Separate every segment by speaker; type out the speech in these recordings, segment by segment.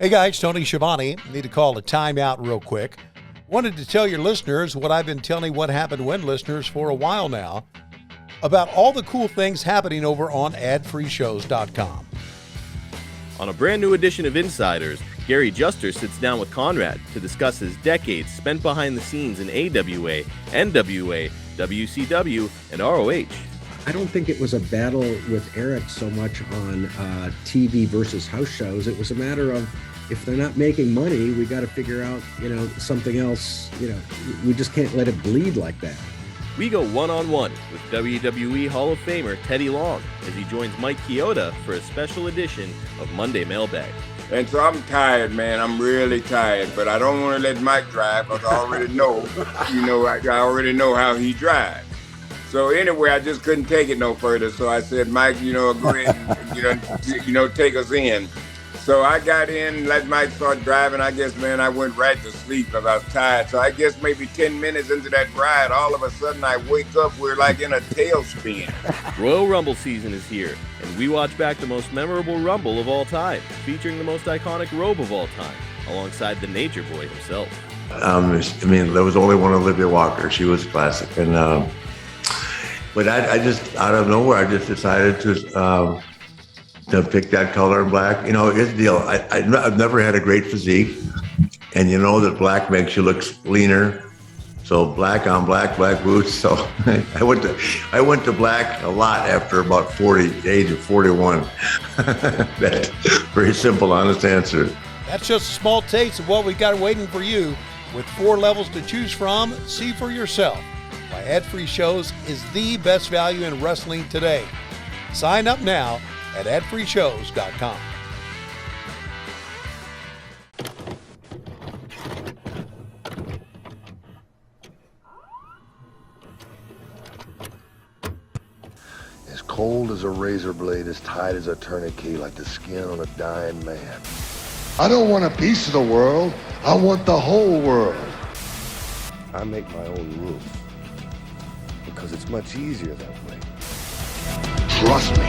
Speaker 1: Hey guys, Tony Schiavone. Need to call a timeout real quick. Wanted to tell your listeners what I've been telling What Happened When listeners for a while now about all the cool things happening over on adfreeshows.com.
Speaker 2: On a brand new edition of Insiders, Gary Juster sits down with Conrad to discuss his decades spent behind the scenes in AWA, NWA, WCW, and ROH.
Speaker 3: I don't think it was a battle with Eric so much on TV versus house shows. It was a matter of, if they're not making money, we got to figure out, something else. We just can't let it bleed like that.
Speaker 2: We go one-on-one with WWE Hall of Famer Teddy Long as he joins Mike Chioda for a special edition of Monday Mailbag.
Speaker 4: And so I'm tired, man. I'm really tired, but I don't want to let Mike drive because I already know, I already know how he drives. So anyway, I just couldn't take it no further. So I said, Mike, go ahead and, take us in. So I got in, let Mike start driving. I guess, man, I went right to sleep because I was tired. So I guess maybe 10 minutes into that ride, all of a sudden I wake up, we're like in a tailspin.
Speaker 2: Royal Rumble season is here, and we watch back the most memorable Rumble of all time, featuring the most iconic robe of all time, alongside the Nature Boy himself.
Speaker 5: There was only one Olivia Walker. She was classic. And but I just, out of nowhere, I just decided to pick that color in black. Here's the deal. I've never had a great physique, and that black makes you look leaner. So black on black, black boots. So I went to black a lot after about the age of 41. That's very simple, honest answer.
Speaker 1: That's just a small taste of what we got waiting for you. With 4 levels to choose from, see for yourself why Ad-Free Shows is the best value in wrestling today. Sign up now at adfreeshows.com.
Speaker 6: As cold as a razor blade, as tight as a tourniquet, like the skin on a dying man. I don't want a piece of the world. I want the whole world. I make my own rules because it's much easier that way. Trust me.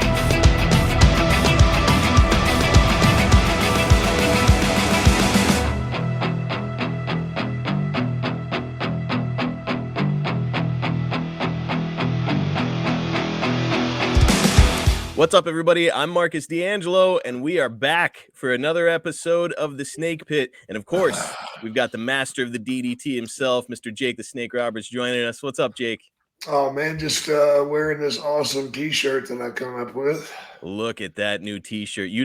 Speaker 2: What's up, everybody? I'm Marcus D'Angelo, and we are back for another episode of The Snake Pit. And of course, we've got the master of the DDT himself, Mr. Jake the Snake Roberts, joining us. What's up, Jake?
Speaker 7: Oh, man, just wearing this awesome T-shirt that I come up with.
Speaker 2: Look at that new T-shirt. You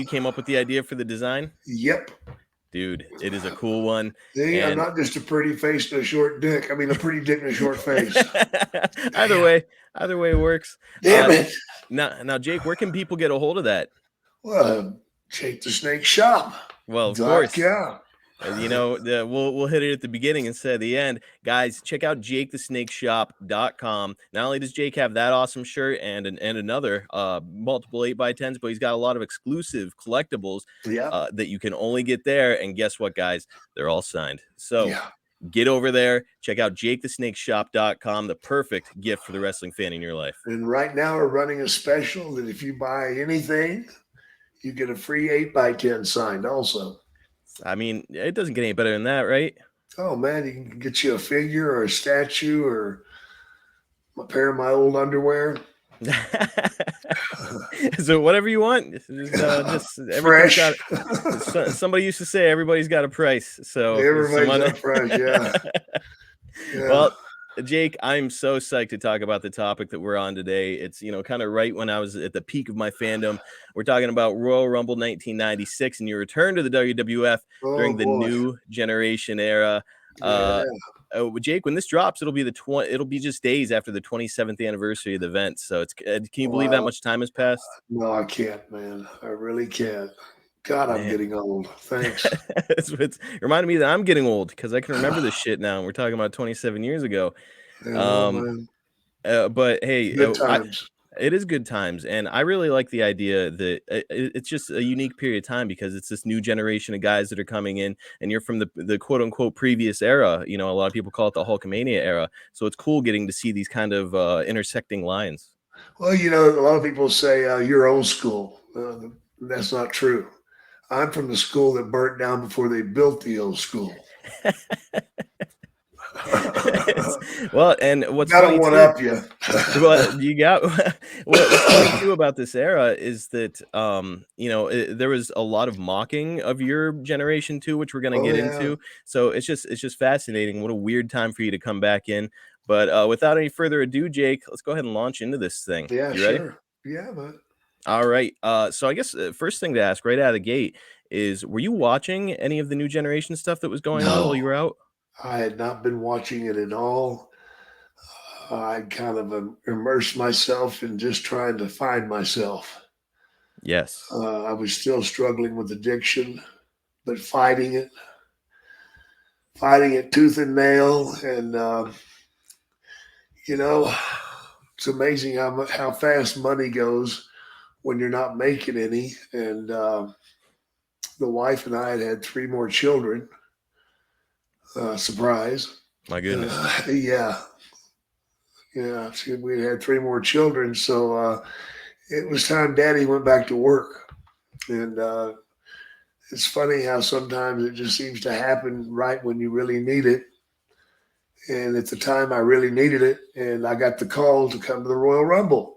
Speaker 2: came up with the idea for the design?
Speaker 7: Yep.
Speaker 2: Dude, it is a cool one.
Speaker 7: See, I'm not just a pretty face and a short dick. I mean, a pretty dick and a short face.
Speaker 2: Either way works.
Speaker 7: Damn it.
Speaker 2: Now, Jake, where can people get a hold of that?
Speaker 7: Well, Jake the Snake Shop.
Speaker 2: Well, of course.
Speaker 7: Yeah.
Speaker 2: We'll hit it at the beginning instead of the end. Guys, check out jakethesnakeshop.com. Not only does Jake have that awesome shirt and another multiple 8x10s, but he's got a lot of exclusive collectibles that you can only get there. And guess what, guys? They're all signed. So get over there. Check out jakethesnakeshop.com, the perfect gift for the wrestling fan in your life.
Speaker 7: And right now we're running a special that if you buy anything, you get a free 8x10 signed also.
Speaker 2: I mean, it doesn't get any better than that, right?
Speaker 7: Oh, man, you can get you a figure or a statue or a pair of my old underwear.
Speaker 2: So whatever you want. Just
Speaker 7: fresh.
Speaker 2: Somebody used to say everybody's got a price. So
Speaker 7: everybody's got a price, yeah.
Speaker 2: Well, Jake, I'm so psyched to talk about the topic that we're on today. It's, kind of right when I was at the peak of my fandom. We're talking about Royal Rumble 1996 and your return to the WWF during the new generation era. Jake, when this drops, it'll be just days after the 27th anniversary of the event. So can you believe that much time has passed?
Speaker 7: No, I can't, man. I really can't. God, I'm getting old. Thanks.
Speaker 2: It's reminded me that I'm getting old because I can remember this shit now. And we're talking about 27 years ago. But hey,
Speaker 7: good times.
Speaker 2: It is good times. And I really like the idea that it's just a unique period of time because it's this new generation of guys that are coming in and you're from the quote unquote previous era. A lot of people call it the Hulkamania era. So it's cool getting to see these kind of intersecting lines.
Speaker 7: Well, a lot of people say you're old school. That's not true. I'm from the school that burnt down before they built the old school.
Speaker 2: Well, and what's
Speaker 7: Gotta
Speaker 2: funny
Speaker 7: one
Speaker 2: too,
Speaker 7: up you.
Speaker 2: well, you got what's funny too about this era is that there was a lot of mocking of your generation too, which we're gonna
Speaker 7: Oh
Speaker 2: get
Speaker 7: yeah.
Speaker 2: into. So it's just fascinating. What a weird time for you to come back in. But without any further ado, Jake, let's go ahead and launch into this thing.
Speaker 7: Yeah,
Speaker 2: You ready?
Speaker 7: sure. Yeah, man.
Speaker 2: All right. So I guess first thing to ask right out of the gate is, were you watching any of the new generation stuff that was going on while you
Speaker 7: No,
Speaker 2: were out?
Speaker 7: I had not been watching it at all. I kind of immersed myself in just trying to find myself.
Speaker 2: Yes.
Speaker 7: I was still struggling with addiction, but fighting it tooth and nail. And, it's amazing how fast money goes when you're not making any. And the wife and I had 3 more children. Surprise.
Speaker 2: My goodness.
Speaker 7: Yeah. Yeah. We had 3 more children. So it was time Daddy went back to work. And it's funny how sometimes it just seems to happen right when you really need it. And at the time I really needed it, and I got the call to come to the Royal Rumble.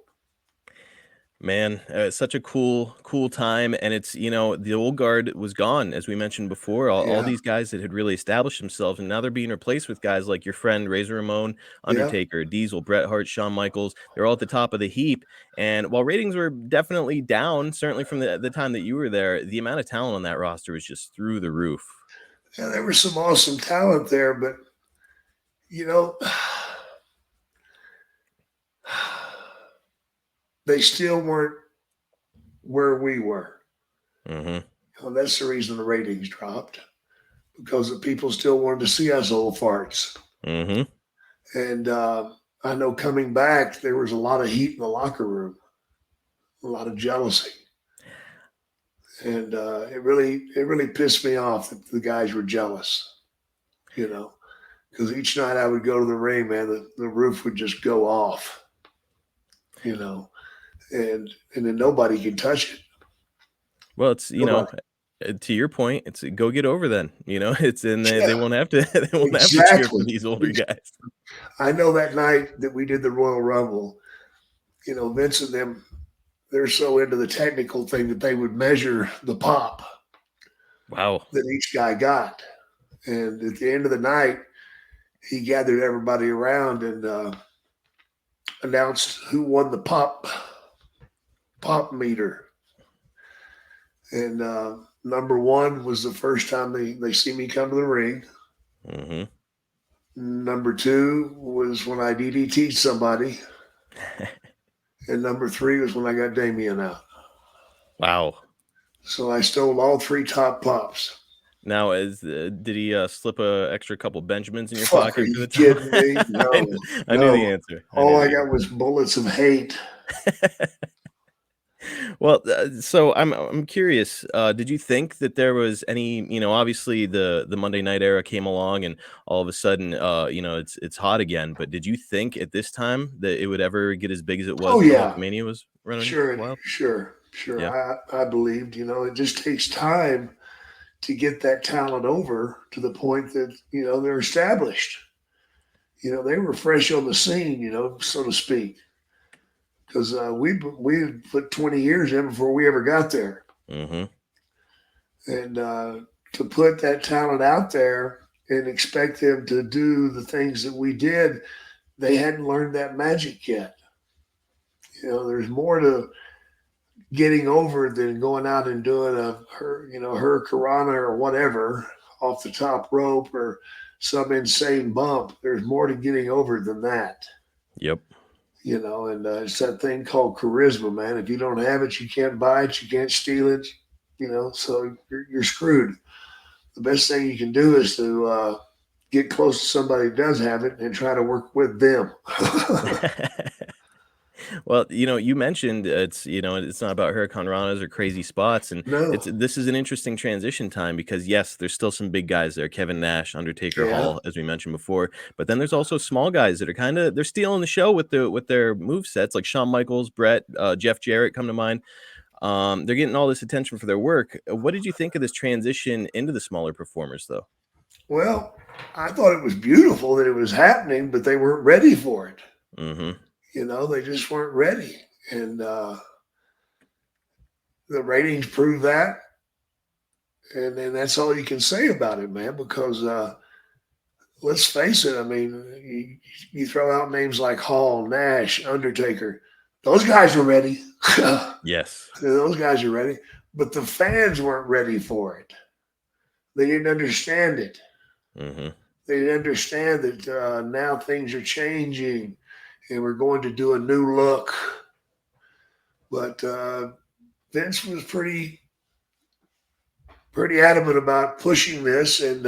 Speaker 2: Man, it's such a cool time, and it's the old guard was gone, as we mentioned before. All
Speaker 7: Yeah,
Speaker 2: these guys that had really established themselves, and now they're being replaced with guys like your friend Razor Ramon,
Speaker 7: yeah,
Speaker 2: Undertaker, Diesel, Bret Hart, Shawn Michaels. They're all at the top of the heap. And while ratings were definitely down, certainly from the time that you were there, the amount of talent on that roster was just through the roof.
Speaker 7: yeah. There was some awesome talent there, but you know, they still weren't where we were.
Speaker 2: Hmm.
Speaker 7: That's the reason the ratings dropped, because the people still wanted to see us old farts.
Speaker 2: Hmm.
Speaker 7: And I know coming back, there was a lot of heat in the locker room, a lot of jealousy. And it really pissed me off that the guys were jealous, because each night I would go to the ring, man, the roof would just go off, you know, and then nobody could touch it.
Speaker 2: Well, it's
Speaker 7: Nobody.
Speaker 2: to your point, it's go get over then. It's in they
Speaker 7: Yeah,
Speaker 2: won't have to they won't have to cheer for
Speaker 7: exactly.
Speaker 2: these older guys.
Speaker 7: I know that night that we did the Royal Rumble, Vince and them, they're so into the technical thing that they would measure the pop
Speaker 2: Wow.
Speaker 7: that each guy got. And at the end of the night, he gathered everybody around and announced who won the pop meter. And number 1 was the first time they see me come to the ring.
Speaker 2: Hmm.
Speaker 7: Number 2 was when I DDT'd somebody. And number 3 was when I got Damien out.
Speaker 2: Wow.
Speaker 7: So I stole all 3 top pops.
Speaker 2: Now, did he slip a extra couple Benjamins in your
Speaker 7: Fuck, are
Speaker 2: pocket for
Speaker 7: you
Speaker 2: the time?
Speaker 7: kidding me? No,
Speaker 2: I knew the
Speaker 7: no.
Speaker 2: answer.
Speaker 7: All I got was bullets of hate.
Speaker 2: Well, so I'm curious. Did you think that there was any? Obviously the Monday Night era came along, and all of a sudden, it's hot again. But did you think at this time that it would ever get as big as it
Speaker 7: Oh
Speaker 2: was when
Speaker 7: yeah,
Speaker 2: Hulkamania was running
Speaker 7: sure,
Speaker 2: wild?
Speaker 7: sure.
Speaker 2: Yeah.
Speaker 7: I believed, it just takes time to get that talent over to the point that, they're established. They were fresh on the scene, so to speak. Because we put 20 years in before we ever got there.
Speaker 2: Hmm.
Speaker 7: And to put that talent out there and expect them to do the things that we did, they hadn't learned that magic yet. There's more to getting over than going out and doing a hurricanrana or whatever off the top rope or some insane bump. There's more to getting over than that.
Speaker 2: Yep.
Speaker 7: And it's that thing called charisma, man. If you don't have it, you can't buy it, you can't steal it, so you're screwed. The best thing you can do is to get close to somebody who does have it and try to work with them.
Speaker 2: Well, you mentioned it's not about hurricanranas or crazy spots, and
Speaker 7: No.
Speaker 2: this is an interesting transition time because yes, there's still some big guys there, Kevin Nash, Undertaker,
Speaker 7: Yeah.
Speaker 2: Hall, as we mentioned before, but then there's also small guys that are they're stealing the show with their move sets, like Shawn Michaels, Brett, Jeff Jarrett come to mind. They're getting all this attention for their work. What did you think of this transition into the smaller performers, though?
Speaker 7: Well, I thought it was beautiful that it was happening, but they weren't ready for it.
Speaker 2: Mm-hmm.
Speaker 7: You know, they just weren't ready. And the ratings prove that. And then that's all you can say about it, man, because let's face it. I mean, you throw out names like Hall, Nash, Undertaker. Those guys are ready.
Speaker 2: Yes.
Speaker 7: Those guys are ready. But the fans weren't ready for it. They didn't understand it.
Speaker 2: Mm-hmm.
Speaker 7: They didn't understand that now things are changing and we're going to do a new look. But Vince was pretty adamant about pushing this. And,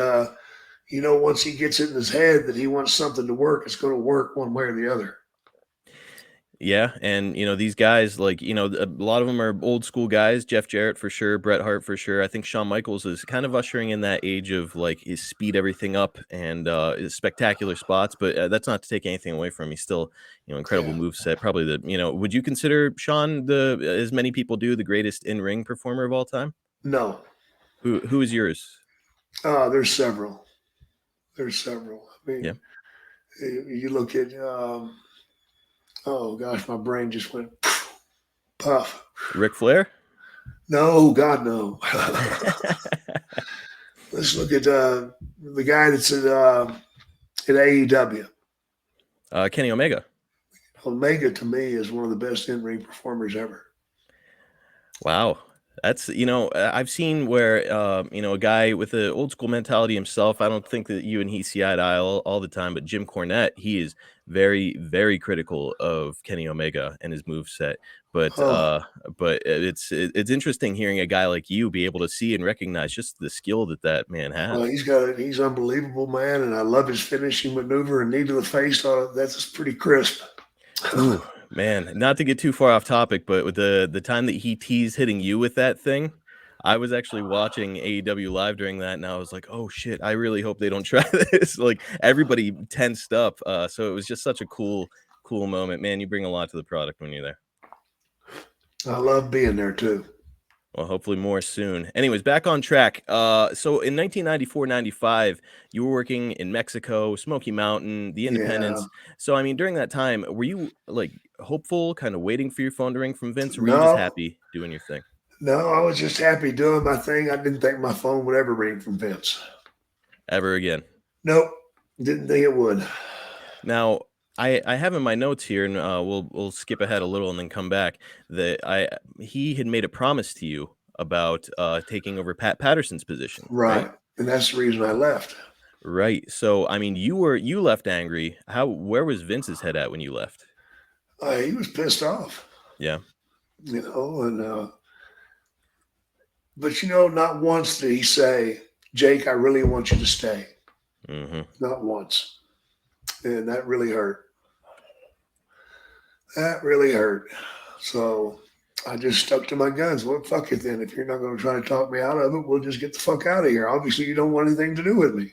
Speaker 7: once he gets it in his head that he wants something to work, it's going to work one way or the other.
Speaker 2: Yeah, and these guys, like, a lot of them are old school guys. Jeff Jarrett for sure, Bret Hart for sure. I think Shawn Michaels is kind of ushering in that age of like his speed everything up and his spectacular spots. But that's not to take anything away from him. He's still incredible moveset. Probably would you consider Shawn as many people do, the greatest in ring performer of all time?
Speaker 7: No.
Speaker 2: Who is yours?
Speaker 7: There's several. I mean,
Speaker 2: yeah.
Speaker 7: You look at. Oh gosh, my brain just went puff.
Speaker 2: Ric Flair?
Speaker 7: No, God, no. Let's look at the guy that's at AEW.
Speaker 2: Kenny Omega.
Speaker 7: Omega to me is one of the best in-ring performers ever.
Speaker 2: Wow. That's, I've seen where, a guy with an old school mentality himself, I don't think that you and he see eye to eye all the time, but Jim Cornette, he is very, very critical of Kenny Omega and his moveset. But it's interesting hearing a guy like you be able to see and recognize just the skill that man has.
Speaker 7: He's unbelievable, man. And I love his finishing maneuver and knee to the face. That's pretty crisp.
Speaker 2: Ooh. Man, not to get too far off topic, but with the time that he teased hitting you with that thing, I was actually watching AEW live during that, and I was like, "Oh shit! I really hope they don't try this." Like everybody tensed up, so it was just such a cool moment. Man, you bring a lot to the product when you're there.
Speaker 7: I love being there too.
Speaker 2: Well, hopefully more soon. Anyways, back on track. So in 1994-95, you were working in Mexico, Smoky Mountain, the Independence. Yeah. So, I mean, during that time, were you like hopeful, kind of waiting for your phone to ring from Vince, or were you just happy doing your thing?
Speaker 7: No, I was just happy doing my thing. I didn't think my phone would ever ring from Vince. Ever
Speaker 2: again?
Speaker 7: Nope. Didn't think it would.
Speaker 2: Now, I have in my notes here, and we'll skip ahead a little and then come back, that he had made a promise to you about taking over Pat Patterson's position.
Speaker 7: Right. And that's the reason I left.
Speaker 2: Right. So, I mean, you left angry. Where was Vince's head at when you left?
Speaker 7: He was pissed off.
Speaker 2: Yeah.
Speaker 7: But not once did he say, "Jake, I really want you to stay."
Speaker 2: Mm-hmm.
Speaker 7: Not once. And that really hurt. That really hurt. So I just stuck to my guns. Well, fuck it then. If you're not going to try to talk me out of it, we'll just get the fuck out of here. Obviously, you don't want anything to do with me.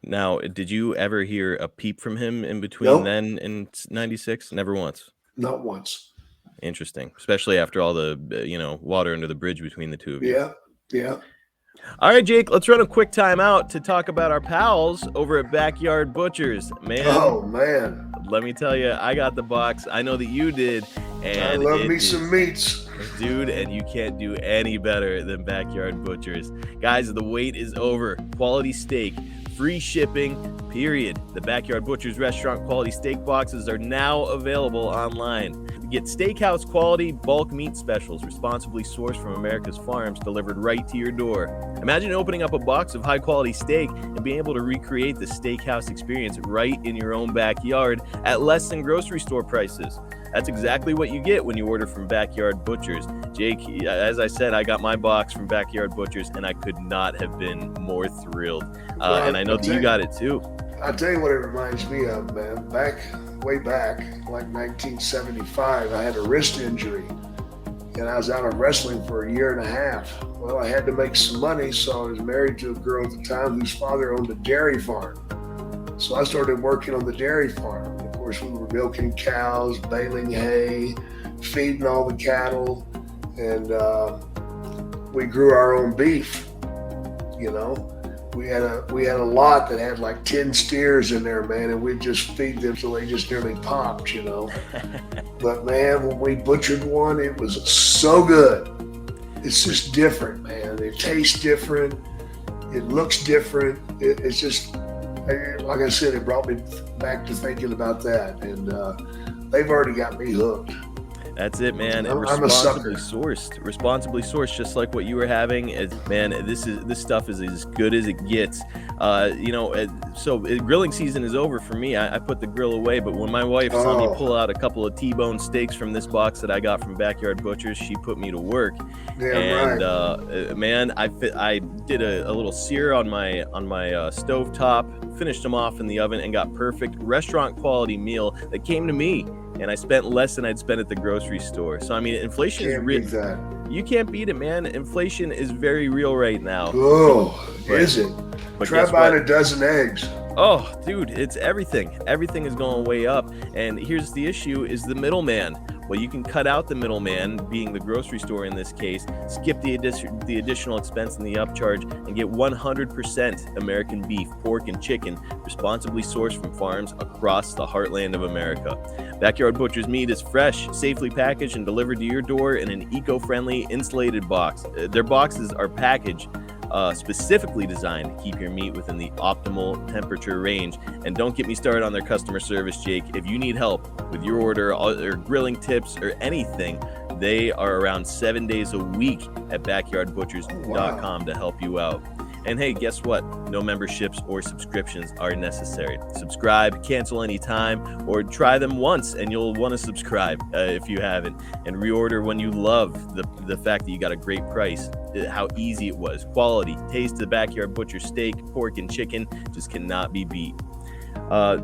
Speaker 2: Now, did you ever hear a peep from him in between then and 96? Never once?
Speaker 7: Not once.
Speaker 2: Interesting. Especially after all the, water under the bridge between the two of you.
Speaker 7: Yeah.
Speaker 2: All right, Jake, let's run a quick timeout to talk about our pals over at Backyard Butchers. Man.
Speaker 7: Oh, man.
Speaker 2: Let me tell you, I got the box. I know that you did. And
Speaker 7: I love me some meats.
Speaker 2: Dude, and you can't do any better than Backyard Butchers. Guys, the wait is over. Quality steak, free shipping, period. The Backyard Butchers restaurant quality steak boxes are now available online. Get steakhouse quality bulk meat specials responsibly sourced from America's farms delivered right to your door. Imagine opening up a box of high quality steak and being able to recreate the steakhouse experience right in your own backyard at less than grocery store prices. That's exactly what you get when you order from Backyard Butchers. Jake, as I said, I got my box from Backyard Butchers and I could not have been more thrilled. And I know that you got it too.
Speaker 7: I'll tell you what it reminds me of, man. Way back, like 1975, I had a wrist injury and I was out of wrestling for a year and a half. Well, I had to make some money, so I was married to a girl at the time whose father owned a dairy farm. So I started working on the dairy farm. Of course, we were milking cows, baling hay, feeding all the cattle. and we grew our own beef. You know, we had a lot that had like 10 steers in there, man, and we'd just feed them till they just nearly popped. You know, but man, when we butchered one, it was so good. It's just different, man. It tastes different. It looks different. It's just, like I said, it brought me back to thinking about that, and they've already got me hooked.
Speaker 2: That's it, man. And
Speaker 7: I'm a sucker.
Speaker 2: responsibly sourced, just like what you were having. Man, this stuff is as good as it gets. So grilling season is over for me. I put the grill away, but when my wife saw me pull out a couple of T-bone steaks from this box that I got from Backyard Butchers, she put me to work. Man, I did a little sear on my stove top, finished them off in the oven, and got perfect restaurant quality meal that came to me. And I spent less than I'd spent at the grocery store. So I mean, inflation is real. You can't beat it, man. Inflation is very real right now.
Speaker 7: Is it? Try buying a dozen eggs.
Speaker 2: Oh, dude, it's everything. Everything is going way up. And here's the issue: is the middleman. Well, you can cut out the middleman, being the grocery store in this case, skip the additional expense and the upcharge, and get 100% American beef, pork, and chicken, responsibly sourced from farms across the heartland of America. Backyard Butchers meat is fresh, safely packaged, and delivered to your door in an eco-friendly insulated box. Their boxes are packaged specifically designed to keep your meat within the optimal temperature range. And don't get me started on their customer service, Jake. If you need help with your order or grilling tips or anything, they are around 7 days a week at backyardbutchers.com to help you out. And hey, guess what? No memberships or subscriptions are necessary. Subscribe, cancel anytime, or try them once and you'll want to subscribe if you haven't. And reorder when you love the fact that you got a great price, how easy it was. Quality, taste the Backyard Butcher steak, pork, and chicken just cannot be beat.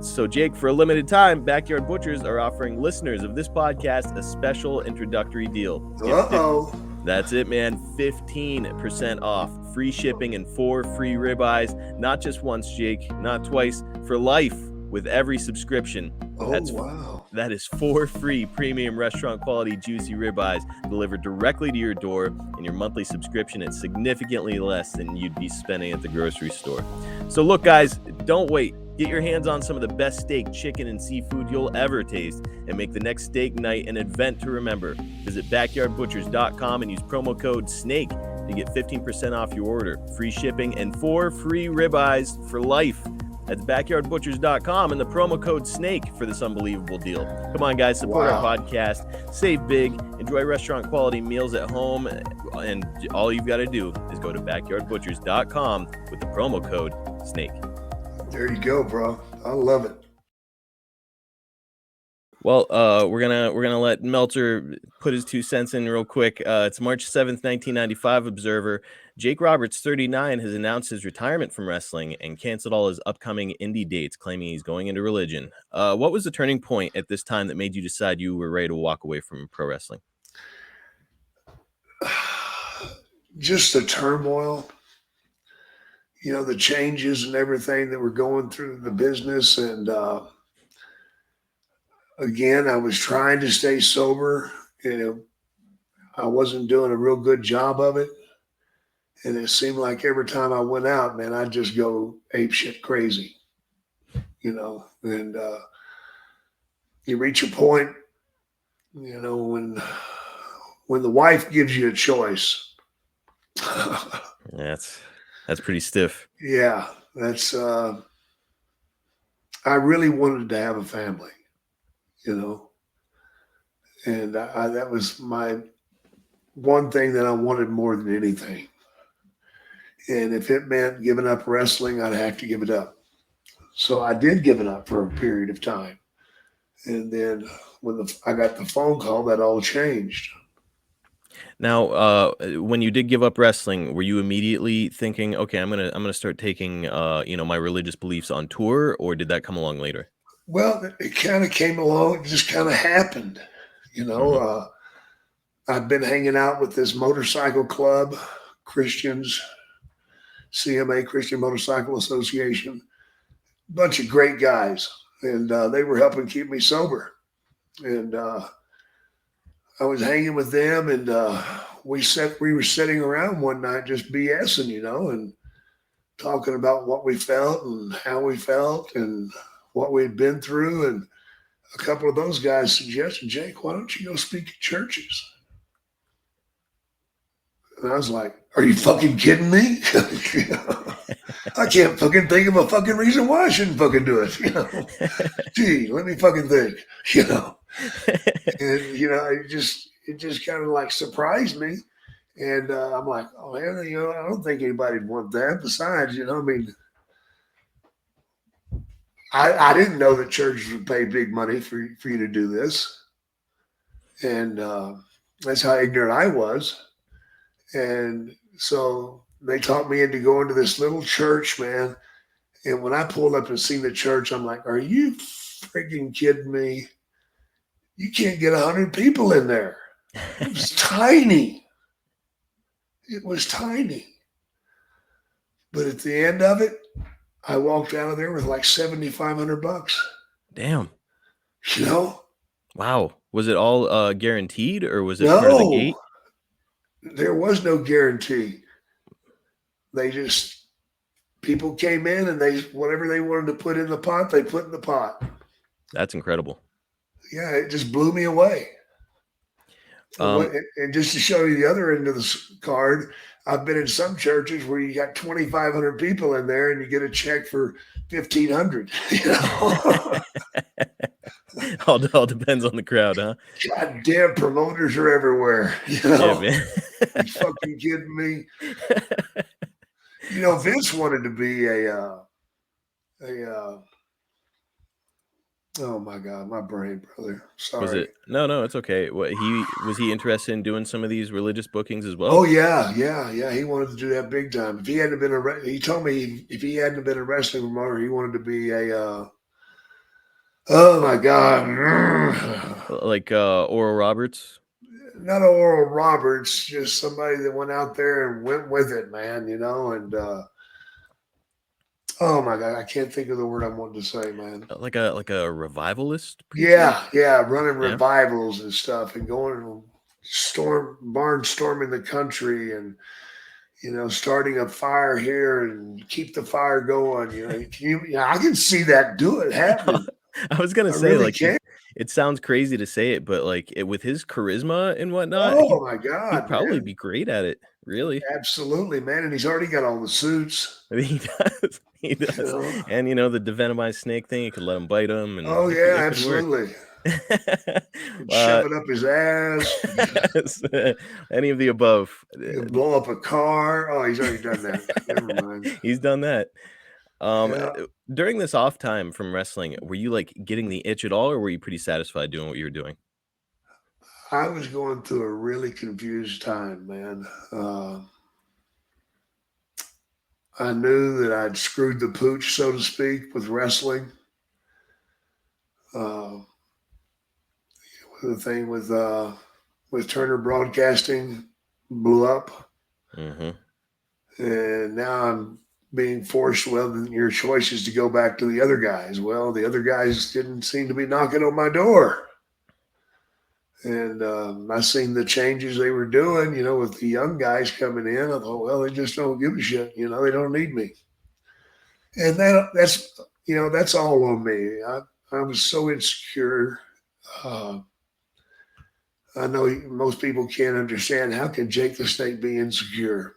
Speaker 2: So Jake, for a limited time, Backyard Butchers are offering listeners of this podcast a special introductory deal. That's it, man. 15% off, free shipping, and 4 free ribeyes. Not just once, Jake, not twice, for life with every subscription. That is 4 free premium restaurant quality juicy ribeyes delivered directly to your door, and your monthly subscription at significantly less than you'd be spending at the grocery store. So look, guys, don't wait. Get your hands on some of the best steak, chicken, and seafood you'll ever taste, and make the next steak night an event to remember. Visit backyardbutchers.com and use promo code SNAKE to get 15% off your order, free shipping, and 4 free ribeyes for life. That's backyardbutchers.com and the promo code SNAKE for this unbelievable deal. Come on, guys, support our podcast, save big, enjoy restaurant quality meals at home, and all you've got to do is go to backyardbutchers.com with the promo code SNAKE.
Speaker 7: There you go, bro. I love it.
Speaker 2: Well, we're gonna let Meltzer put his 2 cents in real quick. It's March 7th, 1995. Observer. Jake Roberts, 39, has announced his retirement from wrestling and canceled all his upcoming indie dates, claiming he's going into religion. What was the turning point at this time that made you decide you were ready to walk away from pro wrestling?
Speaker 7: Just the turmoil. You know, the changes and everything that were going through the business. And again, I was trying to stay sober. You know, I wasn't doing a real good job of it. And it seemed like every time I went out, man, I'd just go apeshit crazy, you know. And you reach a point, you know, when the wife gives you a choice.
Speaker 2: That's pretty stiff.
Speaker 7: Yeah, that's. I really wanted to have a family, you know, and that was my one thing that I wanted more than anything. And if it meant giving up wrestling, I'd have to give it up. So I did give it up for a period of time, and then when I got the phone call, that all changed.
Speaker 2: Now, when you did give up wrestling, were you immediately thinking, okay, I'm gonna start taking my religious beliefs on tour, or did that come along later?
Speaker 7: Well, it kind of came along. It just kind of happened, you know. I've been hanging out with this motorcycle club, Christians, CMA, Christian Motorcycle Association, bunch of great guys, and they were helping keep me sober. And I was hanging with them, and we were sitting around one night just BSing, and talking about what we felt and how we felt and what we'd been through. And a couple of those guys suggested, Jake, why don't you go speak at churches? And I was like, are you fucking kidding me? I can't fucking think of a fucking reason why I shouldn't fucking do it. Gee, let me fucking think, and, it just kind of like surprised me. And I'm like, oh, man, I don't think anybody'd want that. Besides, I didn't know that churches would pay big money for you to do this. And that's how ignorant I was. And so they talked me into going to this little church, man. And when I pulled up and seen the church, I'm like, are you freaking kidding me? You can't get 100 people in there. It was tiny. It was tiny. But at the end of it, I walked out of there with like $7,500.
Speaker 2: Damn.
Speaker 7: Wow.
Speaker 2: Was it all guaranteed, or was it part of the gate?
Speaker 7: There was no guarantee. People came in and whatever they wanted to put in the pot, they put in the pot.
Speaker 2: That's incredible.
Speaker 7: Yeah, it just blew me away. And just to show you the other end of the card, I've been in some churches where you got 2,500 people in there and you get a check for 1,500.
Speaker 2: All depends on the crowd, huh?
Speaker 7: Goddamn, promoters are everywhere.
Speaker 2: Yeah, man.
Speaker 7: You fucking kidding me? Vince wanted to be oh my God, my brain, brother. Sorry.
Speaker 2: Was it? No, it's okay. Was he interested in doing some of these religious bookings as well?
Speaker 7: Oh yeah. He wanted to do that big time. If he hadn't been he told me if he hadn't been a wrestling promoter, he wanted to be a oh my God.
Speaker 2: Like Oral Roberts?
Speaker 7: Not Oral Roberts, just somebody that went out there and went with it, man, and oh my God, I can't think of the word I wanted to say, man.
Speaker 2: Like a revivalist?
Speaker 7: Yeah, running revivals and stuff and going and barnstorming the country and starting a fire here and keep the fire going. I can see that happening.
Speaker 2: I was gonna say, really, it sounds crazy to say it, but with his charisma and whatnot,
Speaker 7: oh my God,
Speaker 2: he'd probably be great at it. Really,
Speaker 7: absolutely, man. And he's already got all the suits.
Speaker 2: He does. And the devenomized snake thing, you could let him bite him. And
Speaker 7: oh yeah, absolutely. Shove it up his ass.
Speaker 2: Any of the above.
Speaker 7: Blow up a car. Oh, he's already done that. Never mind.
Speaker 2: He's done that. During this off time from wrestling, were you getting the itch at all, or were you pretty satisfied doing what you were doing?
Speaker 7: I was going through a really confused time, man. I knew that I'd screwed the pooch, so to speak, with wrestling. The thing with Turner Broadcasting blew up.
Speaker 2: Mm-hmm.
Speaker 7: And now I'm being forced, your choice is to go back to the other guys. Well, the other guys didn't seem to be knocking on my door. And I seen the changes they were doing, with the young guys coming in. I thought, well, they just don't give a shit. They don't need me. And that's all on me. I was so insecure. I know most people can't understand. How can Jake the Snake be insecure?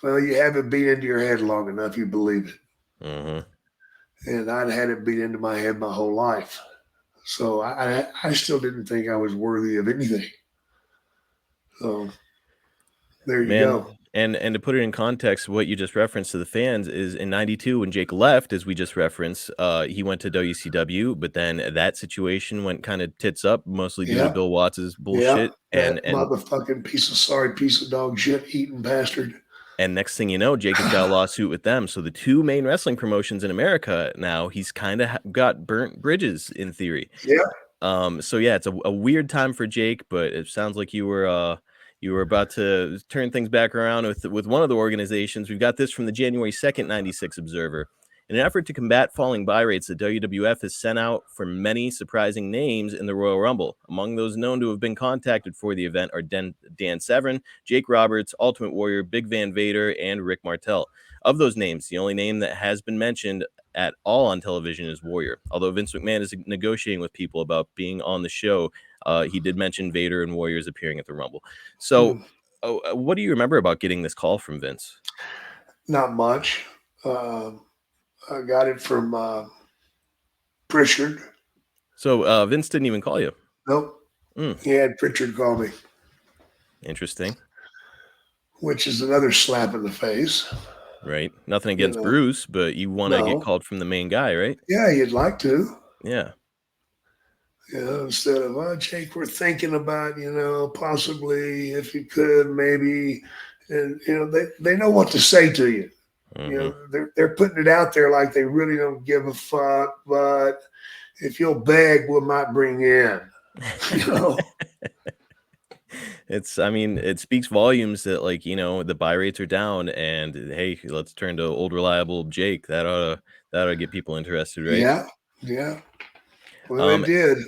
Speaker 7: Well, you have it beat into your head long enough, you believe it.
Speaker 2: Mm-hmm.
Speaker 7: And I'd had it beat into my head my whole life. So I still didn't think I was worthy of anything. So there you go.
Speaker 2: And to put it in context, what you just referenced to the fans is in '92 when Jake left, as we just referenced, he went to WCW, but then that situation went kind of tits up, mostly due to Bill Watts' bullshit.
Speaker 7: And motherfucking piece of dog shit eating bastard.
Speaker 2: And next thing you know, Jake has got a lawsuit with them. So the two main wrestling promotions in America now, he's kind of got burnt bridges in theory.
Speaker 7: Yeah.
Speaker 2: So yeah, it's a weird time for Jake, but it sounds like you were about to turn things back around with one of the organizations. We've got this from the January 2nd, 96 Observer. In an effort to combat falling buy rates, the WWF has sent out for many surprising names in the Royal Rumble. Among those known to have been contacted for the event are Dan Severn, Jake Roberts, Ultimate Warrior, Big Van Vader, and Rick Martel. Of those names, the only name that has been mentioned at all on television is Warrior. Although Vince McMahon is negotiating with people about being on the show, he did mention Vader and Warriors appearing at the Rumble. So, what do you remember about getting this call from Vince?
Speaker 7: Not much. I got it from Pritchard.
Speaker 2: So Vince didn't even call you?
Speaker 7: Nope. He had Pritchard call me.
Speaker 2: Interesting.
Speaker 7: Which is another slap in the face.
Speaker 2: Right. Nothing against Bruce, but you want to get called from the main guy, right?
Speaker 7: Yeah, you'd like to.
Speaker 2: Yeah.
Speaker 7: Instead of, Jake, we're thinking about, possibly if you could, maybe. And, they know what to say to you. They're putting it out there like they really don't give a fuck, but if you'll beg, we might bring you in.
Speaker 2: It speaks volumes that the buy rates are down, and hey, let's turn to old reliable Jake. That ought to get people interested, right?
Speaker 7: Yeah. Well, it did.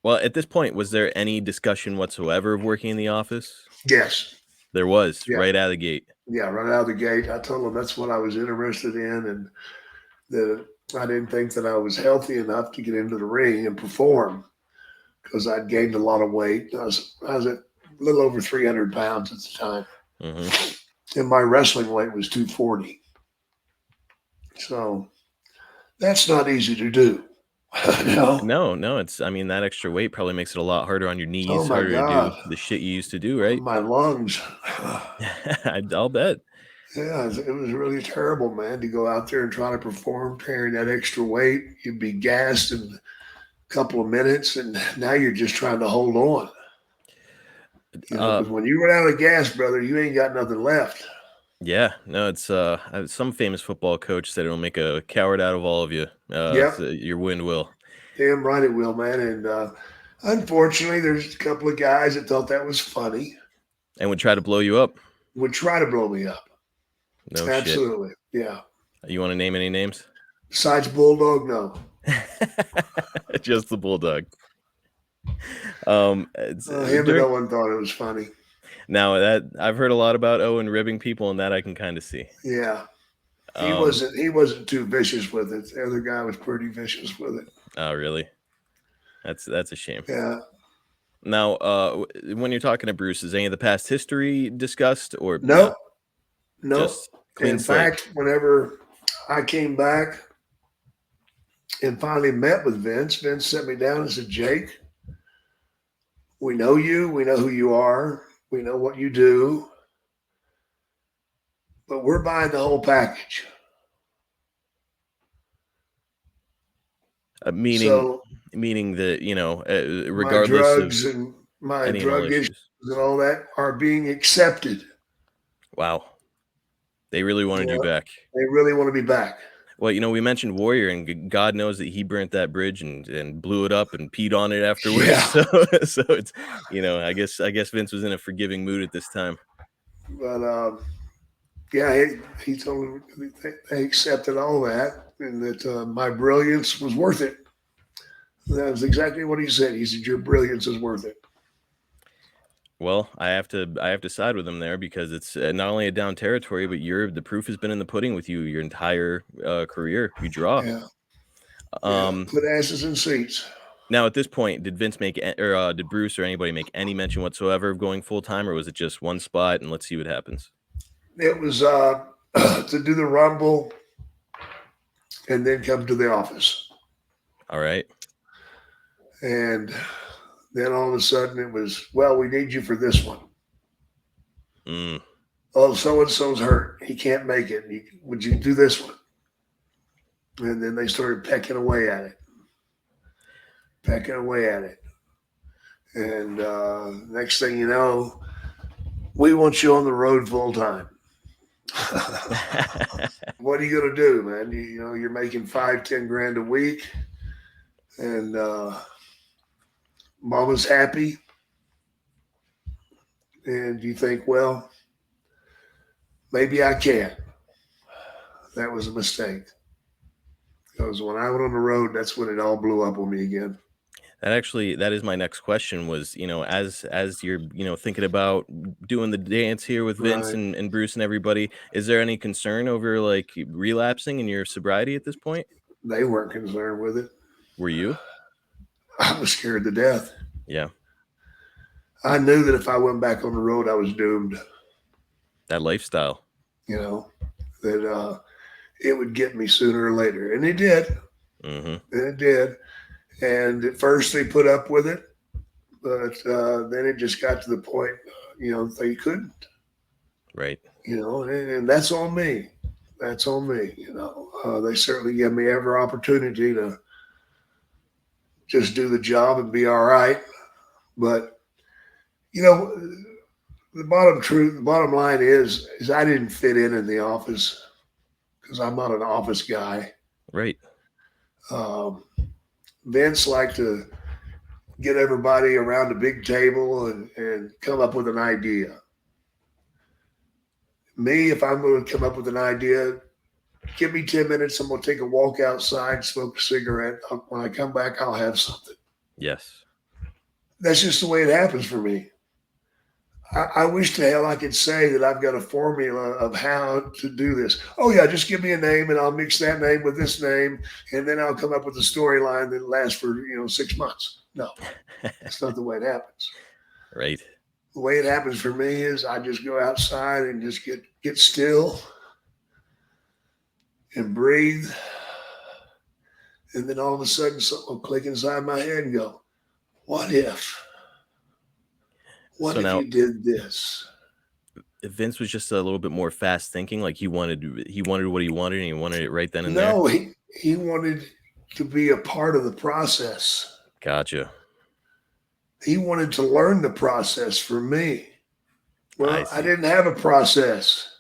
Speaker 2: Well, at this point, was there any discussion whatsoever of working in the office?
Speaker 7: Yes.
Speaker 2: There was, right out of the gate.
Speaker 7: Yeah, right out of the gate. I told him that's what I was interested in, and that I didn't think that I was healthy enough to get into the ring and perform because I'd gained a lot of weight. I was at a little over 300 pounds at the time. And my wrestling weight was 240. So that's not easy to do.
Speaker 2: No, it's that extra weight probably makes it a lot harder on your knees, harder to do the shit you used to do, right?
Speaker 7: My lungs.
Speaker 2: I'll bet.
Speaker 7: Yeah, it was really terrible, man, to go out there and try to perform carrying that extra weight. You'd be gassed in a couple of minutes, and now you're just trying to hold on. Because when you run out of gas, brother, you ain't got nothing left.
Speaker 2: Yeah, no, it's some famous football coach said it'll make a coward out of all of you. So your wind will.
Speaker 7: Damn right it will, man. And unfortunately, there's a couple of guys that thought that was funny.
Speaker 2: And would try to blow you up.
Speaker 7: Would try to blow me up.
Speaker 2: No
Speaker 7: Absolutely.
Speaker 2: Shit.
Speaker 7: Yeah.
Speaker 2: You want to name any names?
Speaker 7: Besides Bulldog, no.
Speaker 2: Just the Bulldog.
Speaker 7: Him and Owen thought it was funny.
Speaker 2: Now that I've heard a lot about Owen ribbing people, and that I can kind of see.
Speaker 7: Yeah, he wasn't too vicious with it. The other guy was pretty vicious with it.
Speaker 2: Oh, really? That's a shame.
Speaker 7: Yeah.
Speaker 2: Now, when you're talking to Bruce, is any of the past history discussed or
Speaker 7: no? In
Speaker 2: slate?
Speaker 7: fact, whenever I came back and finally met with Vince sat me down and said, "Jake, we know you. We know who you are. We know what you do, but we're buying the whole package."
Speaker 2: Meaning that regardless
Speaker 7: my drugs
Speaker 2: of
Speaker 7: and my drug issues and all that are being accepted.
Speaker 2: Wow, they really want you back.
Speaker 7: They really want to be back.
Speaker 2: Well, we mentioned Warrior, and God knows that he burnt that bridge and blew it up and peed on it afterwards.
Speaker 7: Yeah.
Speaker 2: So it's I guess Vince was in a forgiving mood at this time.
Speaker 7: But he told me they accepted all that, and that my brilliance was worth it. That was exactly what he said. He said, "Your brilliance is worth it."
Speaker 2: Well, I have to side with him there because it's not only a down territory, but the proof has been in the pudding with you your entire career. You draw.
Speaker 7: Yeah. Put asses in seats.
Speaker 2: Now, at this point, did Vince did Bruce or anybody make any mention whatsoever of going full time, or was it just one spot and let's see what happens?
Speaker 7: It was to do the Rumble and then come to the office.
Speaker 2: All right.
Speaker 7: And then all of a sudden it was, well, we need you for this one. Oh, so-and-so's hurt. He can't make it. Would you do this one? And then they started pecking away at it. And next thing you know, we want you on the road full time. What are you going to do, man? You're making $5-10 grand a week. And Mama's happy, and you think, well, maybe I can. That was a mistake. Because when I went on the road, that's when it all blew up on me again.
Speaker 2: That is my next question was, as you're, thinking about doing the dance here with Vince
Speaker 7: Right.
Speaker 2: and Bruce and everybody, is there any concern over like relapsing in your sobriety at this point?
Speaker 7: They weren't concerned with it.
Speaker 2: Were you?
Speaker 7: I was scared to death.
Speaker 2: Yeah.
Speaker 7: I knew that if I went back on the road, I was doomed.
Speaker 2: That lifestyle.
Speaker 7: That it would get me sooner or later. And it did.
Speaker 2: Mm-hmm.
Speaker 7: It did. And at first they put up with it, but then it just got to the point, they couldn't.
Speaker 2: Right.
Speaker 7: And that's on me. That's on me. They certainly give me every opportunity to just do the job and be all right. But, the bottom line is I didn't fit in the office because I'm not an office guy.
Speaker 2: Right.
Speaker 7: Vince liked to get everybody around a big table and come up with an idea. Me, if I'm going to come up with an idea, give me 10 minutes. I'm going to take a walk outside, smoke a cigarette. When I come back, I'll have something.
Speaker 2: Yes.
Speaker 7: That's just the way it happens for me. I wish to hell I could say that I've got a formula of how to do this. Oh, yeah, just give me a name and I'll mix that name with this name, and then I'll come up with a storyline that lasts for 6 months. No, that's not the way it happens.
Speaker 2: Right.
Speaker 7: The way it happens for me is I just go outside and just get still and breathe. And then all of a sudden something will click inside my head and go, what if? What if you did this?
Speaker 2: Vince was just a little bit more fast thinking, like he wanted what he wanted and he wanted it right then and
Speaker 7: there. No,
Speaker 2: he
Speaker 7: wanted to be a part of the process.
Speaker 2: Gotcha.
Speaker 7: He wanted to learn the process from me. Well, I didn't have a process.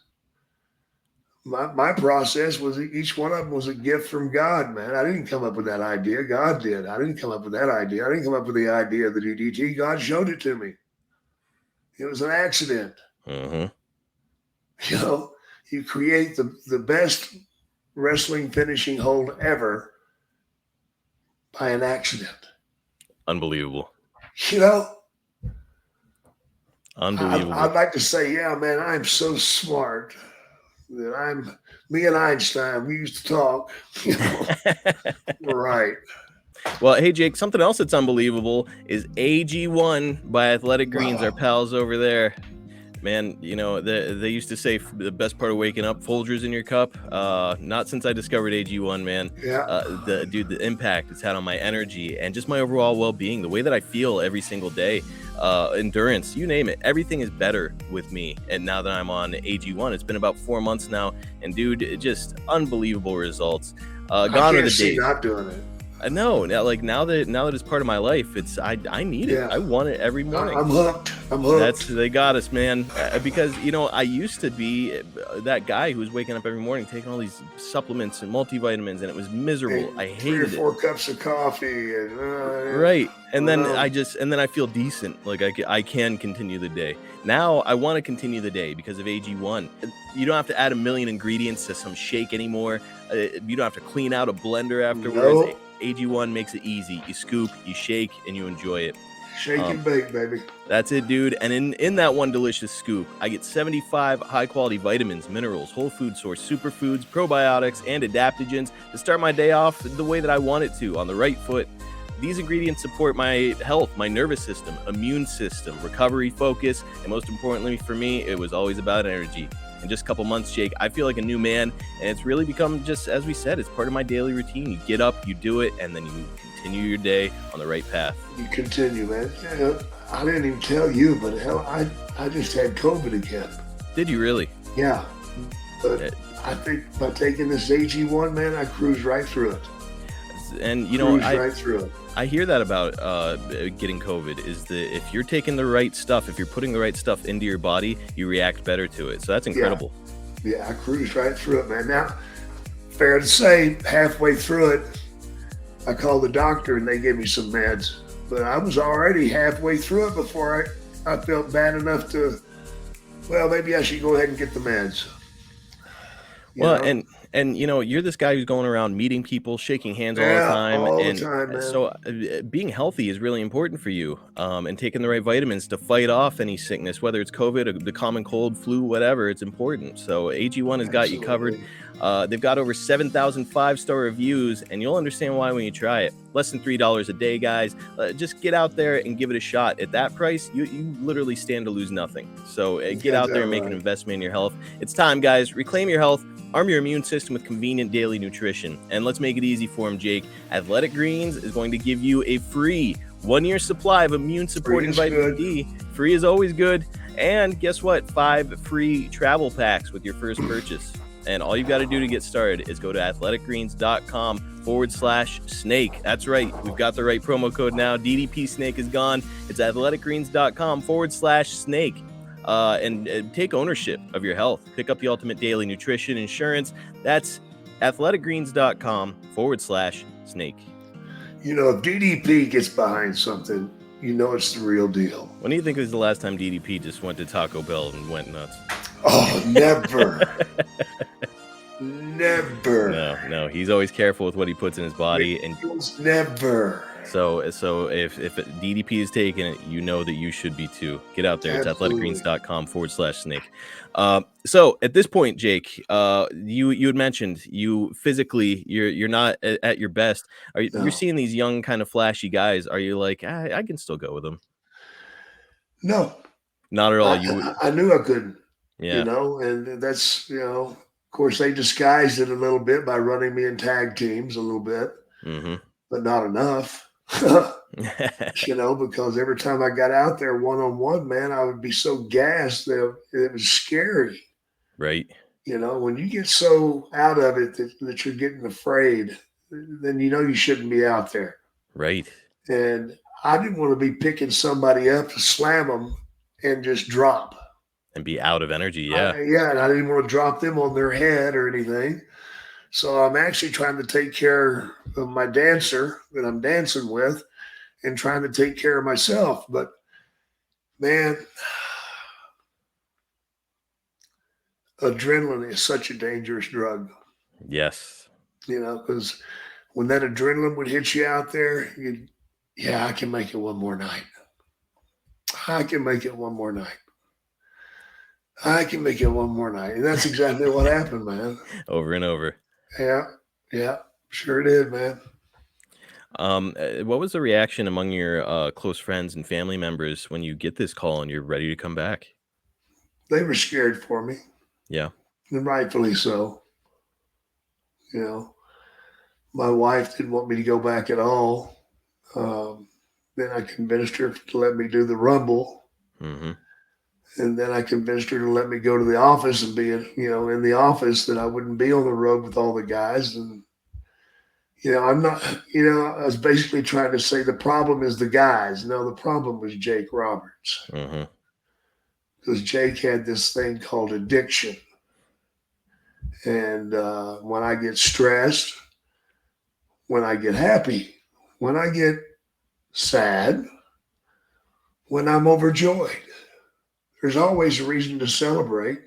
Speaker 7: My process was each one of them was a gift from God, man. I didn't come up with that idea. God did. I didn't come up with that idea. I didn't come up with the idea of the DDT. God showed it to me. It was an accident.
Speaker 2: Mm-hmm.
Speaker 7: You create the best wrestling finishing hold ever by an accident.
Speaker 2: Unbelievable.
Speaker 7: Unbelievable. I'd like to say, yeah, man, I'm so smart that me and Einstein, we used to talk. Right.
Speaker 2: Well, hey, Jake, something else that's unbelievable is AG1 by Athletic Greens, our pals over there. Man, they used to say the best part of waking up, Folgers in your cup. Not since I discovered AG1, man.
Speaker 7: Yeah.
Speaker 2: The impact it's had on my energy and just my overall well-being, the way that I feel every single day, endurance, you name it. Everything is better with me. And now that I'm on AG1, it's been about 4 months now. And dude, just unbelievable results. Gone are the days.
Speaker 7: Not doing it.
Speaker 2: No, now that it's part of my life, I need it. I want it every morning.
Speaker 7: I'm hooked.
Speaker 2: They got us, man. Because I used to be that guy who was waking up every morning taking all these supplements and multivitamins, and it was miserable. I hated it.
Speaker 7: 3 or 4 cups of coffee, and
Speaker 2: right. And then I feel decent, like I can continue the day. Now I want to continue the day because of AG1. You don't have to add a million ingredients to some shake anymore. You don't have to clean out a blender afterwards.
Speaker 7: Nope.
Speaker 2: AG1 makes it easy. You scoop, you shake, and you enjoy it.
Speaker 7: Shake and bake, baby.
Speaker 2: That's it, dude. And in that one delicious scoop, I get 75 high-quality vitamins, minerals, whole food source, superfoods, probiotics, and adaptogens to start my day off the way that I want it to, on the right foot. These ingredients support my health, my nervous system, immune system, recovery, focus, and most importantly for me, it was always about energy. In just a couple months, Jake, I feel like a new man, and it's really become, just as we said, it's part of my daily routine. You get up, you do it, and then you continue your day on the right path.
Speaker 7: You continue, man. I didn't even tell you, but hell, I just had COVID again.
Speaker 2: Did you really?
Speaker 7: Yeah. But I think by taking this AG1, man, I cruised right through it.
Speaker 2: And
Speaker 7: right through it.
Speaker 2: I hear that about getting COVID is that if you're taking the right stuff, if you're putting the right stuff into your body, you react better to it. So that's incredible.
Speaker 7: Yeah, I cruised right through it, man. Now, fair to say, halfway through it, I called the doctor and they gave me some meds. But I was already halfway through it before I felt bad enough to, well, maybe I should go ahead and get the meds.
Speaker 2: Well, and And you're this guy who's going around meeting people, shaking hands all the
Speaker 7: Yeah,
Speaker 2: time,
Speaker 7: all the
Speaker 2: and
Speaker 7: time, man.
Speaker 2: so being healthy is really important for you. And taking the right vitamins to fight off any sickness, whether it's COVID, or the common cold, flu, whatever, it's important. So AG1 has got you covered. They've got over 7,000 5-star reviews, and you'll understand why when you try it. Less than $3 a day, guys. Just get out there and give it a shot. At that price, you literally stand to lose nothing. So get out there and make an investment in your health. It's time, guys. Reclaim your health. Arm your immune system with convenient daily nutrition. And let's make it easy for him, Jake. Athletic Greens is going to give you a free 1-year supply of immune-supporting vitamin D. Free is always good. And guess what? 5 free travel packs with your first purchase. And all you've got to do to get started is go to athleticgreens.com/snake. That's right. We've got the right promo code now. DDP Snake is gone. It's athleticgreens.com/snake. And take ownership of your health. Pick up the ultimate daily nutrition insurance. That's athleticgreens.com/snake.
Speaker 7: If DDP gets behind something, it's the real deal.
Speaker 2: When do you think was the last time DDP just went to Taco Bell and went nuts?
Speaker 7: Oh, never. Never.
Speaker 2: No. He's always careful with what he puts in his body. And
Speaker 7: never.
Speaker 2: So if DDP is taking it, that you should be too. Get out there.
Speaker 7: Absolutely.
Speaker 2: It's athleticgreens.com/snake. So at this point, Jake, you had mentioned you physically you're not at your best. You're seeing these young kind of flashy guys. Are you like, I can still go with them?
Speaker 7: No,
Speaker 2: not at all.
Speaker 7: I knew I couldn't.
Speaker 2: Yeah.
Speaker 7: And that's of course they disguised it a little bit by running me in tag teams a little bit, but not enough. Because every time I got out there one-on-one, man, I would be so gassed that it was scary.
Speaker 2: Right.
Speaker 7: When you get so out of it that you're getting afraid, then you shouldn't be out there.
Speaker 2: Right.
Speaker 7: And I didn't want to be picking somebody up to slam them and just drop.
Speaker 2: And be out of energy, yeah.
Speaker 7: And I didn't want to drop them on their head or anything. So I'm actually trying to take care of my dancer that I'm dancing with and trying to take care of myself. But, man, adrenaline is such a dangerous drug.
Speaker 2: Yes.
Speaker 7: Because when that adrenaline would hit you out there, I can make it one more night. I can make it one more night. I can make it one more night. And that's exactly what happened, man.
Speaker 2: Over and over.
Speaker 7: Yeah, sure did, man.
Speaker 2: What was the reaction among your close friends and family members when you get this call and you're ready to come back?
Speaker 7: They were scared for me.
Speaker 2: Yeah.
Speaker 7: And rightfully so. My wife didn't want me to go back at all. Then I convinced her to let me do the Rumble. And then I convinced her to let me go to the office and be, in the office, that I wouldn't be on the road with all the guys. And, I'm not, I was basically trying to say the problem is the guys. No, the problem was Jake Roberts. Because Jake had this thing called addiction. And when I get stressed, when I get happy, when I get sad, when I'm overjoyed, there's always a reason to celebrate.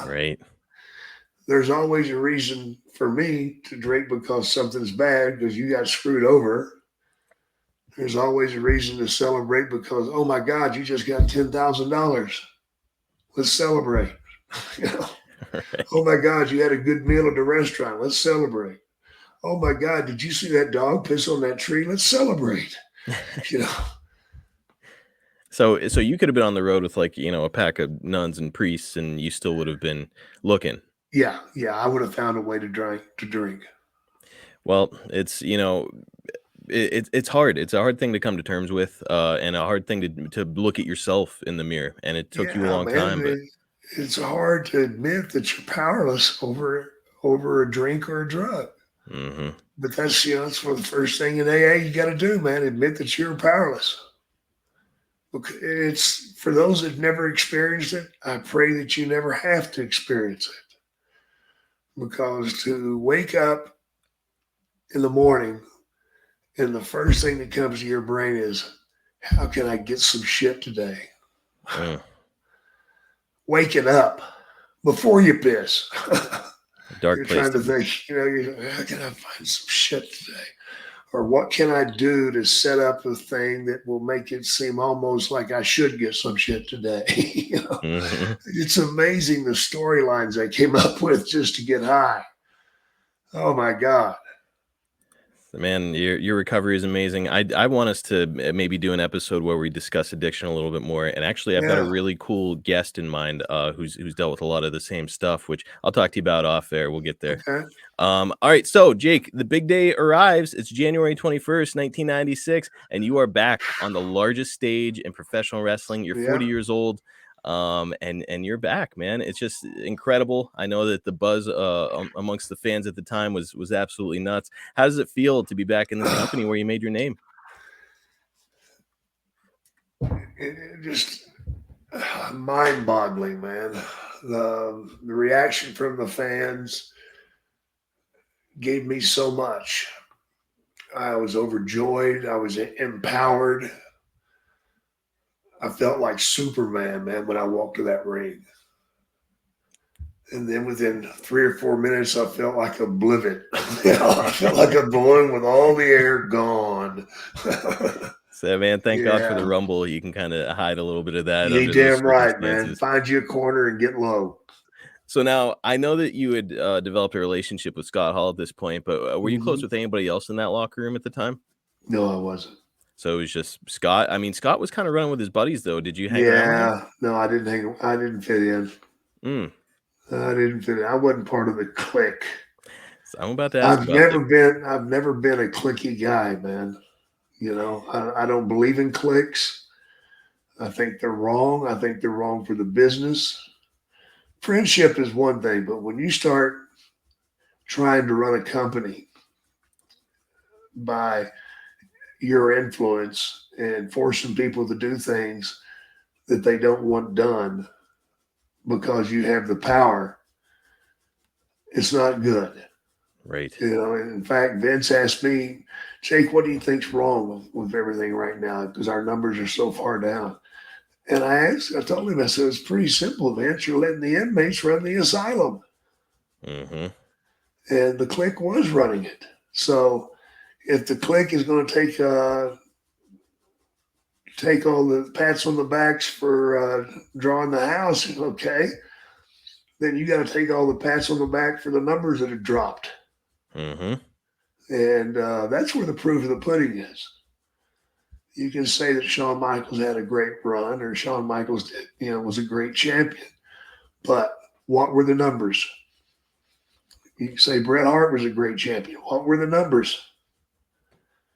Speaker 2: Right.
Speaker 7: There's always a reason for me to drink because something's bad because you got screwed over. There's always a reason to celebrate because, oh my God, you just got $10,000. Let's celebrate. Right. Oh my God, you had a good meal at the restaurant. Let's celebrate. Oh my God, did you see that dog piss on that tree? Let's celebrate.
Speaker 2: So you could have been on the road with a pack of nuns and priests, and you still would have been looking.
Speaker 7: Yeah, I would have found a way to drink.
Speaker 2: Well, it's it's hard. It's a hard thing to come to terms with, and a hard thing to look at yourself in the mirror. And it took you a long time. But
Speaker 7: it's hard to admit that you're powerless over a drink or a drug. But that's that's for the first thing in AA you got to do, man. Admit that you're powerless. It's for those that never experienced it. I pray that you never have to experience it, because to wake up in the morning and the first thing that comes to your brain is, how can I get some shit today? Waking up before you piss.
Speaker 2: dark
Speaker 7: You're
Speaker 2: place
Speaker 7: trying to
Speaker 2: to be.
Speaker 7: think, you're how can I find some shit today? Or what can I do to set up a thing that will make it seem almost like I should get some shit today? It's amazing the storylines I came up with just to get high. Oh my God.
Speaker 2: Man, your recovery is amazing. I want us to maybe do an episode where we discuss addiction a little bit more. And actually, I've got a
Speaker 7: Yeah.
Speaker 2: really cool guest in mind who's dealt with a lot of the same stuff, which I'll talk to you about off air. We'll get there.
Speaker 7: Okay.
Speaker 2: All right, so Jake, the big day arrives. It's January 21st, 1996, and you are back on the largest stage in professional wrestling. You're 40
Speaker 7: Yeah.
Speaker 2: years old, and you're back, man. It's just incredible. I know that the buzz amongst the fans at the time was absolutely nuts. How does it feel to be back in this company where you made your name?
Speaker 7: It just mind-boggling, man. The reaction from the fans gave me so much. I was overjoyed. I was empowered. I felt like Superman, man, when I walked to that ring. And then within 3 or 4 minutes, I felt like a blivet. I felt like a balloon with all the air gone.
Speaker 2: So, man, thank God for the
Speaker 7: Yeah.
Speaker 2: Rumble. You can kind of hide a little bit of that
Speaker 7: You
Speaker 2: under those
Speaker 7: damn right, man.
Speaker 2: circumstances.
Speaker 7: Find you a corner and get low.
Speaker 2: So now I know that you had developed a relationship with Scott Hall at this point, but were you close
Speaker 7: Mhm.
Speaker 2: with anybody else in that locker room at the time?
Speaker 7: No, I wasn't.
Speaker 2: So it was just Scott. I mean, Scott was kind of running with his buddies, though. Did you hang around with him?
Speaker 7: Yeah. No, I didn't fit in.
Speaker 2: Mm.
Speaker 7: I didn't fit in. I wasn't part of the Kliq.
Speaker 2: So I'm about to ask
Speaker 7: I've
Speaker 2: about
Speaker 7: never been a cliquey guy, man. I don't believe in cliques. I think they're wrong. I think they're wrong for the business. Friendship is one thing, but when you start trying to run a company by your influence and forcing people to do things that they don't want done because you have the power, it's not good.
Speaker 2: Right.
Speaker 7: In fact, Vince asked me, Jake, what do you think's wrong with everything right now? Because our numbers are so far down. And I told him, I said, it's pretty simple, Vince. You're letting the inmates run the asylum.
Speaker 2: Mm-hmm.
Speaker 7: And the Kliq was running it. So if the Kliq is going to take all the pats on the backs for drawing the house, okay, then you got to take all the pats on the back for the numbers that have dropped.
Speaker 2: Mm-hmm.
Speaker 7: And that's where the proof of the pudding is. You can say that Shawn Michaels had a great run or Shawn Michaels was a great champion, but what were the numbers? You can say Bret Hart was a great champion. What were the numbers?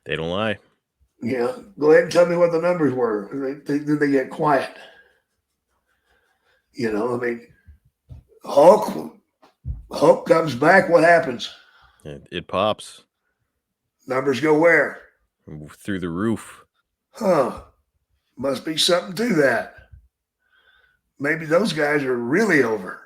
Speaker 2: They don't lie.
Speaker 7: Yeah, go ahead and tell me what the numbers were. Then they get quiet. Hulk comes back. What happens?
Speaker 2: It pops
Speaker 7: Numbers go where?
Speaker 2: through the roof.
Speaker 7: Huh. Must be something to that. Maybe those guys are really over.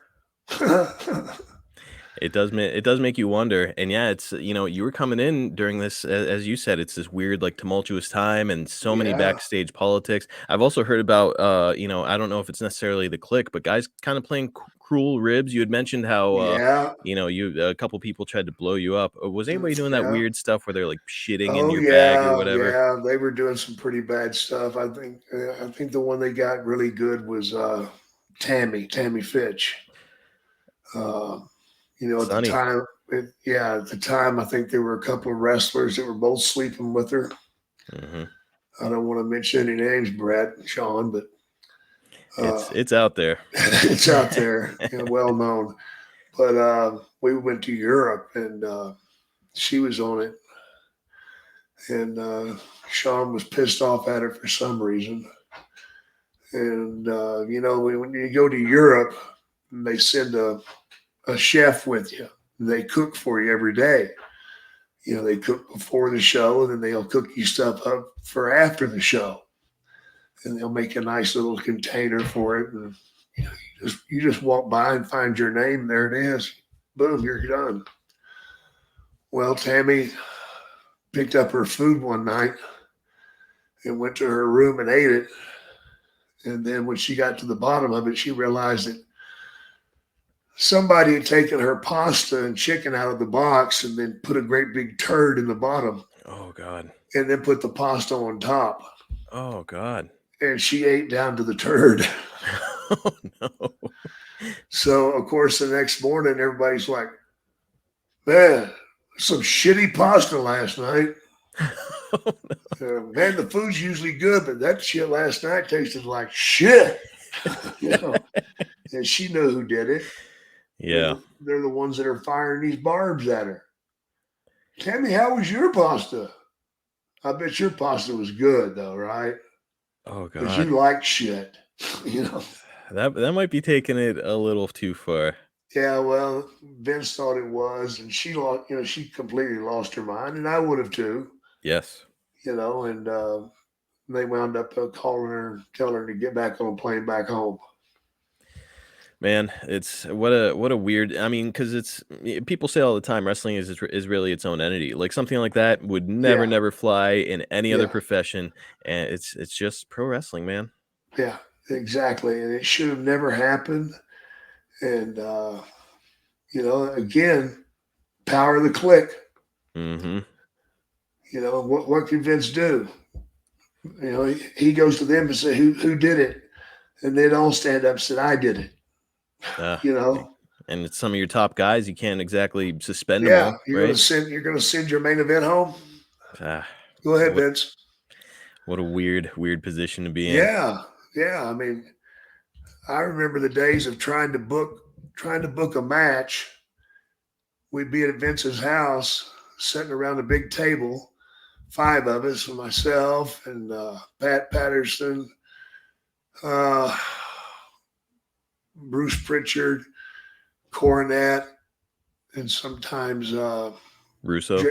Speaker 2: It does make you wonder. And yeah, it's you were coming in during this, as you said, it's this weird like tumultuous time and so many
Speaker 7: Yeah.
Speaker 2: backstage politics. I've also heard about I don't know if it's necessarily the Kliq, but guys kind of playing cruel ribs. You had mentioned how
Speaker 7: Yeah.
Speaker 2: a couple people tried to blow you up. Was anybody doing that
Speaker 7: Yeah.
Speaker 2: weird stuff where they're like shitting in
Speaker 7: Oh
Speaker 2: your bag or
Speaker 7: yeah,
Speaker 2: whatever?
Speaker 7: yeah. They were doing some pretty bad stuff. I think the one they got really good was Tammy Fitch. At
Speaker 2: Sonny.
Speaker 7: the time, I think there were a couple of wrestlers that were both sleeping with her.
Speaker 2: Mm-hmm.
Speaker 7: I don't want to mention any names, Brett and Sean, but
Speaker 2: It's out there.
Speaker 7: it's out there, well known. But we went to Europe, and she was on it, and Sean was pissed off at her for some reason. And when you go to Europe, they send a chef with you. They cook for you every day. They cook before the show, and then they'll cook you stuff up for after the show. And they'll make a nice little container for it. And you just walk by and find your name. There it is. Boom, you're done. Well, Tammy picked up her food one night and went to her room and ate it. And then when she got to the bottom of it, she realized that somebody had taken her pasta and chicken out of the box and then put a great big turd in the bottom
Speaker 2: Oh God.
Speaker 7: and then put the pasta on top.
Speaker 2: Oh God.
Speaker 7: And she ate down to the turd.
Speaker 2: Oh no.
Speaker 7: So, of course, the next morning, everybody's like, man, some shitty pasta last night.
Speaker 2: Oh,
Speaker 7: Man, the food's usually good, but that shit last night tasted like shit. You know, and she knew who did it.
Speaker 2: yeah.
Speaker 7: They're the ones that are firing these barbs at her. Tammy, how was your pasta? I bet your pasta was good, though, right?
Speaker 2: Oh
Speaker 7: Because you
Speaker 2: God.
Speaker 7: like shit, you know.
Speaker 2: That might be taking it a little too far.
Speaker 7: Yeah, well, Vince thought it was, and she lost. You know, she completely lost her mind, and I would have too.
Speaker 2: Yes.
Speaker 7: You know, and they wound up calling her, telling her to get back on a plane back home.
Speaker 2: Man, it's what a weird. I mean, because people say all the time, wrestling is really its own entity. Like something like that would
Speaker 7: Yeah.
Speaker 2: never fly in any other
Speaker 7: Yeah.
Speaker 2: profession, and it's just pro wrestling, man.
Speaker 7: Yeah, exactly, and it should have never happened. And you know, again, power of the Kliq.
Speaker 2: Mm-hmm.
Speaker 7: You know, what can Vince do? You know, he goes to them and say, who did it? And they'd all stand up and said, I did it. You know,
Speaker 2: and it's some of your top guys. You can't exactly suspend them
Speaker 7: yeah,
Speaker 2: all,
Speaker 7: you're
Speaker 2: right?
Speaker 7: gonna send your main event home. Go ahead, Vince.
Speaker 2: What a weird position to be in.
Speaker 7: Yeah. I mean, I remember the days of trying to book a match. We'd be at Vince's house, sitting around a big table, 5 of us, myself and Pat Patterson, Bruce Pritchard, Cornette, and sometimes
Speaker 2: Russo.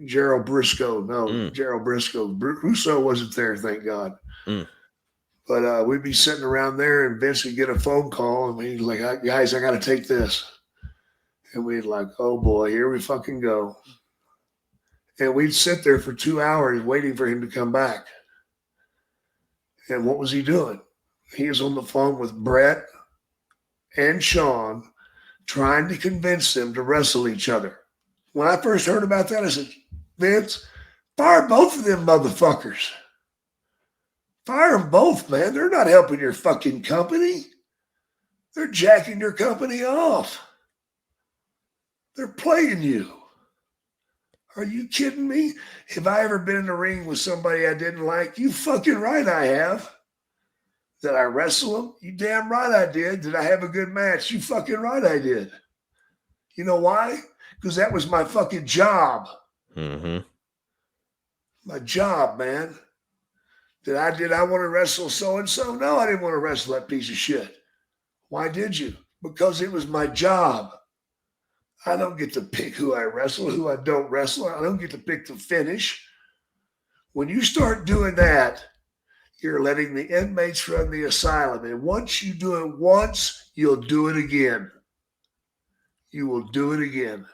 Speaker 7: Gerald Briscoe. No, Gerald Briscoe. Russo wasn't there, thank God. But we'd be sitting around there, and Vince would get a phone call, and he'd like, guys, I got to take this. And we'd like, oh boy, here we fucking go. And we'd sit there for 2 hours waiting for him to come back. And what was he doing? He was on the phone with Brett and Sean, trying to convince them to wrestle each other. When I first heard about that, I said, Vince, fire both of them motherfuckers. Fire them both, man. They're not helping your fucking company. They're jacking your company off. They're playing you. Are you kidding me? Have I ever been in the ring with somebody I didn't like? You fucking right I have. Did I wrestle them? You damn right I did. Did I have a good match? You fucking right I did. You know why? Because that was my fucking job.
Speaker 2: Mm-hmm.
Speaker 7: My job, man. Did I want to wrestle so-and-so? No, I didn't want to wrestle that piece of shit. Why did you? Because it was my job. I don't get to pick who I wrestle, who I don't wrestle. I don't get to pick the finish. When you start doing that, you're letting the inmates run the asylum. And once you do it once, you'll do it again. You will do it again.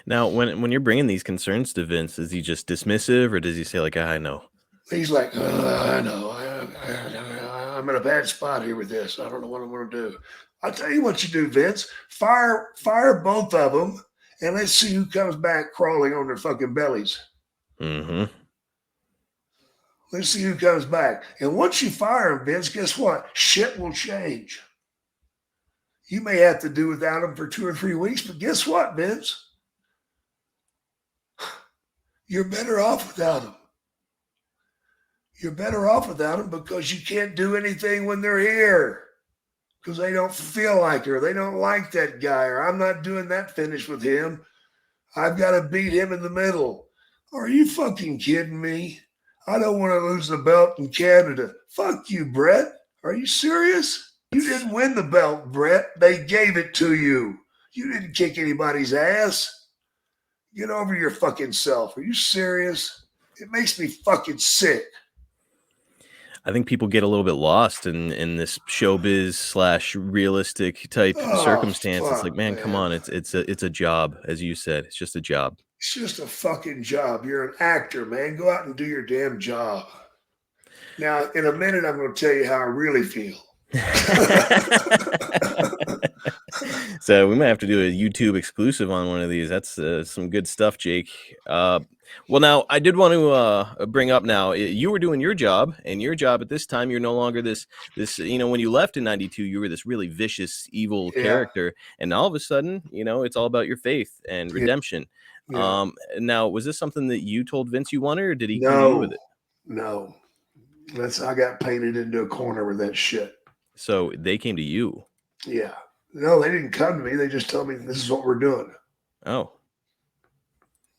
Speaker 2: Now, when you're bringing these concerns to Vince, is he just dismissive, or does he say like, I know?
Speaker 7: He's like, I know. I'm in a bad spot here with this. I don't know what I'm going to do. I'll tell you what you do, Vince. Fire both of them, and let's see who comes back crawling on their fucking bellies.
Speaker 2: Mm-hmm.
Speaker 7: Let's see who comes back. And once you fire them, Vince, guess what? Shit will change. You may have to do without them for 2 or 3 weeks, but guess what, Vince? You're better off without them. You're better off without them because you can't do anything when they're here because they don't feel like it or they don't like that guy or I'm not doing that finish with him. I've got to beat him in the middle. Are you fucking kidding me? I don't want to lose the belt in Canada. Fuck you, Brett. Are you serious? You didn't win the belt, Brett. They gave it to you. You didn't kick anybody's ass. Get over your fucking self. Are you serious? It makes me fucking sick.
Speaker 2: I think people get a little bit lost in this showbiz / realistic type circumstance. It's like, man, come on. It's a job, as you said. It's just a job.
Speaker 7: It's just a fucking job. You're an actor, man. Go out and do your damn job. Now, in a minute, I'm going to tell you how I really feel.
Speaker 2: So we might have to do a YouTube exclusive on one of these. That's some good stuff, Jake. Well, now I did want to bring up now, you were doing your job, and your job at this time, you're no longer this, when you left in 92, you were this really vicious, evil character. And all of a sudden, it's all about your faith and redemption.
Speaker 7: Yeah.
Speaker 2: Now, was this something that you told Vince you wanted, or did he come to you with it?
Speaker 7: No. I got painted into a corner with that shit.
Speaker 2: So they came to you?
Speaker 7: Yeah. No, they didn't come to me. They just told me this is what we're doing.
Speaker 2: Oh.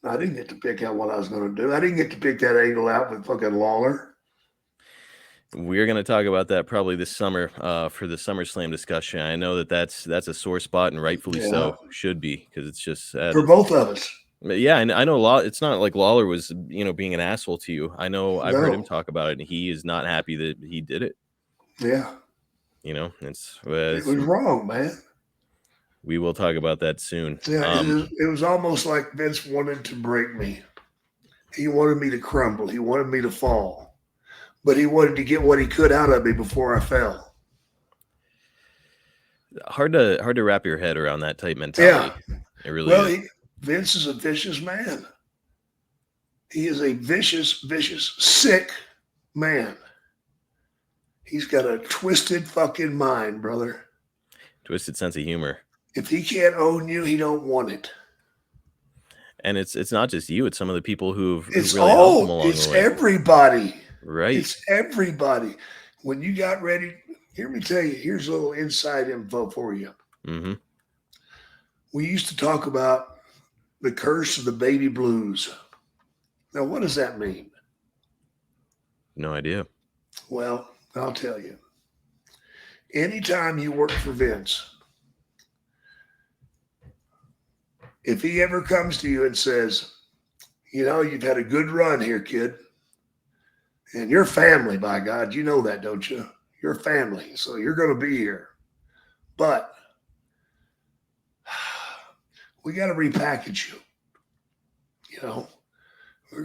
Speaker 7: I didn't get to pick out what I was going to do. I didn't get to pick that angle out with fucking Lawler.
Speaker 2: We're going to talk about that probably this summer for the SummerSlam discussion. I know that's a sore spot, and rightfully so, should be, because it's just
Speaker 7: for both of us.
Speaker 2: Yeah, and I know a lot. It's not like Lawler was, being an asshole to you. I know I've heard him talk about it, and he is not happy that he did it.
Speaker 7: Yeah.
Speaker 2: It
Speaker 7: was wrong, man.
Speaker 2: We will talk about that soon.
Speaker 7: Yeah, it was almost like Vince wanted to break me. He wanted me to crumble. He wanted me to fall. But he wanted to get what he could out of me before I fell.
Speaker 2: Hard to wrap your head around that type mentality.
Speaker 7: Yeah.
Speaker 2: It really is.
Speaker 7: Vince is a vicious man. He is a vicious, sick man. He's got a twisted fucking mind, brother.
Speaker 2: Twisted sense of humor.
Speaker 7: If he can't own you, he don't want it.
Speaker 2: And it's not just you; it's some of the people who really helped him along the way.
Speaker 7: It's everybody.
Speaker 2: Right.
Speaker 7: It's everybody. When you got ready, hear me tell you. Here's a little inside info for you.
Speaker 2: Mm-hmm.
Speaker 7: We used to talk about the curse of the baby blues. Now, what does that mean?
Speaker 2: No idea.
Speaker 7: Well, I'll tell you. Anytime you work for Vince, if he ever comes to you and says, you've had a good run here, kid, and you're family, by God, you know that, don't you? You're family, so you're going to be here. But we got to repackage you. We're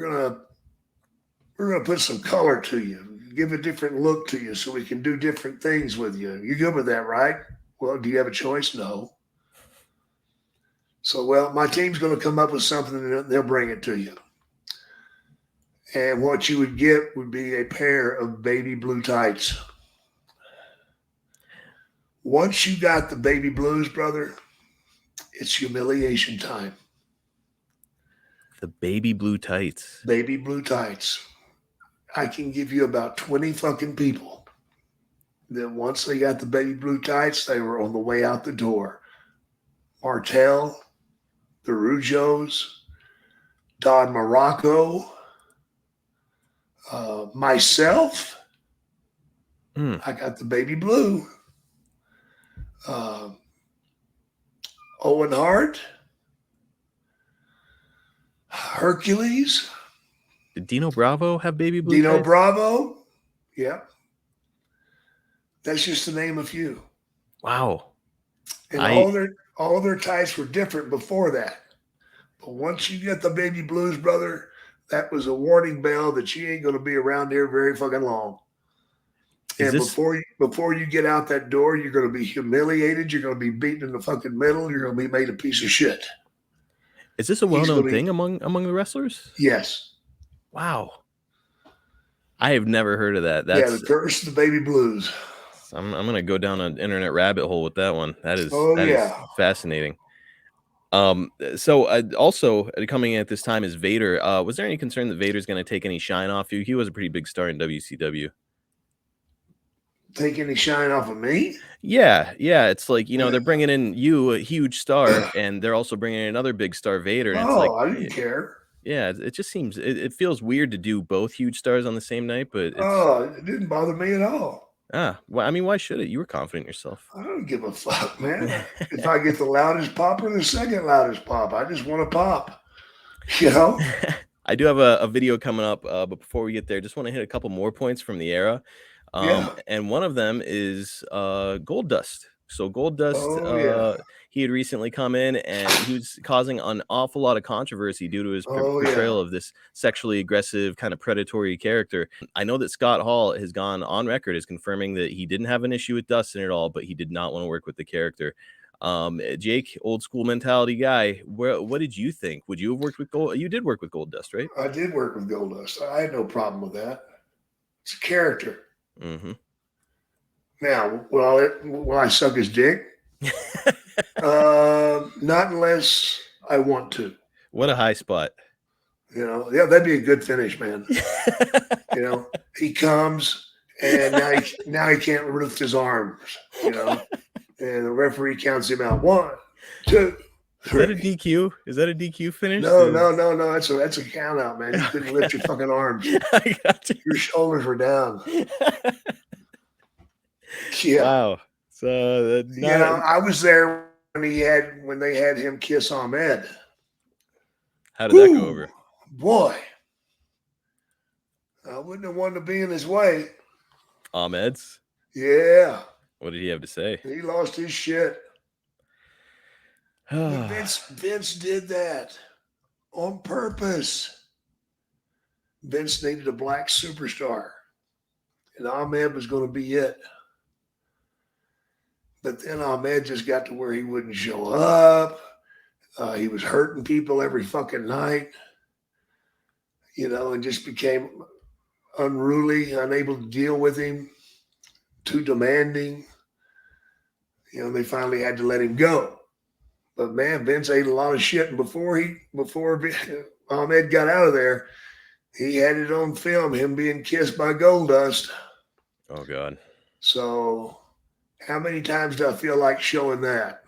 Speaker 7: gonna put some color to you, give a different look to you, so we can do different things with you. You good with that, right? Well, do you have a choice? No. So, my team's going to come up with something and they'll bring it to you. And what you would get would be a pair of baby blue tights. Once you got the baby blues, brother, it's humiliation time.
Speaker 2: The baby blue tights.
Speaker 7: Baby blue tights. I can give you about 20 fucking people that once they got the baby blue tights, they were on the way out the door. Martel, the Rujos, Don Morocco, myself. I got the baby blue. Owen Hart, Hercules.
Speaker 2: Did Dino Bravo have baby blue
Speaker 7: Dino
Speaker 2: tights?
Speaker 7: Bravo. Yeah. That's just to name a few.
Speaker 2: Wow.
Speaker 7: And all their tights were different before that. But once you get the baby blues, brother, that was a warning bell that you ain't going to be around here very fucking long. Before you get out that door, you're going to be humiliated. You're going to be beaten in the fucking middle. You're going to be made a piece of shit.
Speaker 2: Is this a well-known thing among the wrestlers?
Speaker 7: Yes.
Speaker 2: Wow. I have never heard of that.
Speaker 7: The curse of the baby blues.
Speaker 2: I'm gonna go down an internet rabbit hole with that one. That is fascinating. So also coming in at this time is Vader. Was there any concern that Vader's going to take any shine off you? He was a pretty big star in WCW.
Speaker 7: Take any shine off of me?
Speaker 2: Yeah. It's like, they're bringing in you, a huge star, and they're also bringing in another big star, Vader. And it's like,
Speaker 7: I didn't care.
Speaker 2: Yeah, it just seems it feels weird to do both huge stars on the same night, but
Speaker 7: it didn't bother me at all.
Speaker 2: Well, I mean, why should it? You were confident in yourself.
Speaker 7: I don't give a fuck, man. If I get the loudest pop or the second loudest pop, I just want to pop.
Speaker 2: I do have a video coming up, but before we get there, just want to hit a couple more points from the era. And one of them is Goldust. So Goldust, he had recently come in and he was causing an awful lot of controversy due to his portrayal of this sexually aggressive kind of predatory character. I know that Scott Hall has gone on record as confirming that he didn't have an issue with Dustin at all, but he did not want to work with the character. Jake, old school mentality guy. What did you think? Would you have worked with Gold? You did work with Goldust, right?
Speaker 7: I did work with Goldust. I had no problem with that. It's a character.
Speaker 2: Mm-hmm.
Speaker 7: Now, will I suck his dick? Not unless I want to.
Speaker 2: What a high spot.
Speaker 7: Yeah, that'd be a good finish, man. He comes and now he can't lift his arms, and the referee counts him out. 1, 2, 3.
Speaker 2: Is that a DQ? Is that a DQ finish?
Speaker 7: No. That's a count out, man. You couldn't lift your fucking arms.
Speaker 2: I got you.
Speaker 7: Your shoulders were down. Yeah.
Speaker 2: Wow. So
Speaker 7: I was there when they had him kiss Ahmed.
Speaker 2: How did that go over?
Speaker 7: Boy, I wouldn't have wanted to be in his way.
Speaker 2: Ahmed's?
Speaker 7: Yeah.
Speaker 2: What did he have to say?
Speaker 7: He lost his shit. Vince did that on purpose. Vince needed a black superstar, and Ahmed was going to be it. But then Ahmed just got to where he wouldn't show up. He was hurting people every fucking night, and just became unruly, unable to deal with him, too demanding. They finally had to let him go. But man, Vince ate a lot of shit. And before Ahmed got out of there, he had it on film, him being kissed by Goldust.
Speaker 2: Oh, God.
Speaker 7: So how many times do I feel like showing that?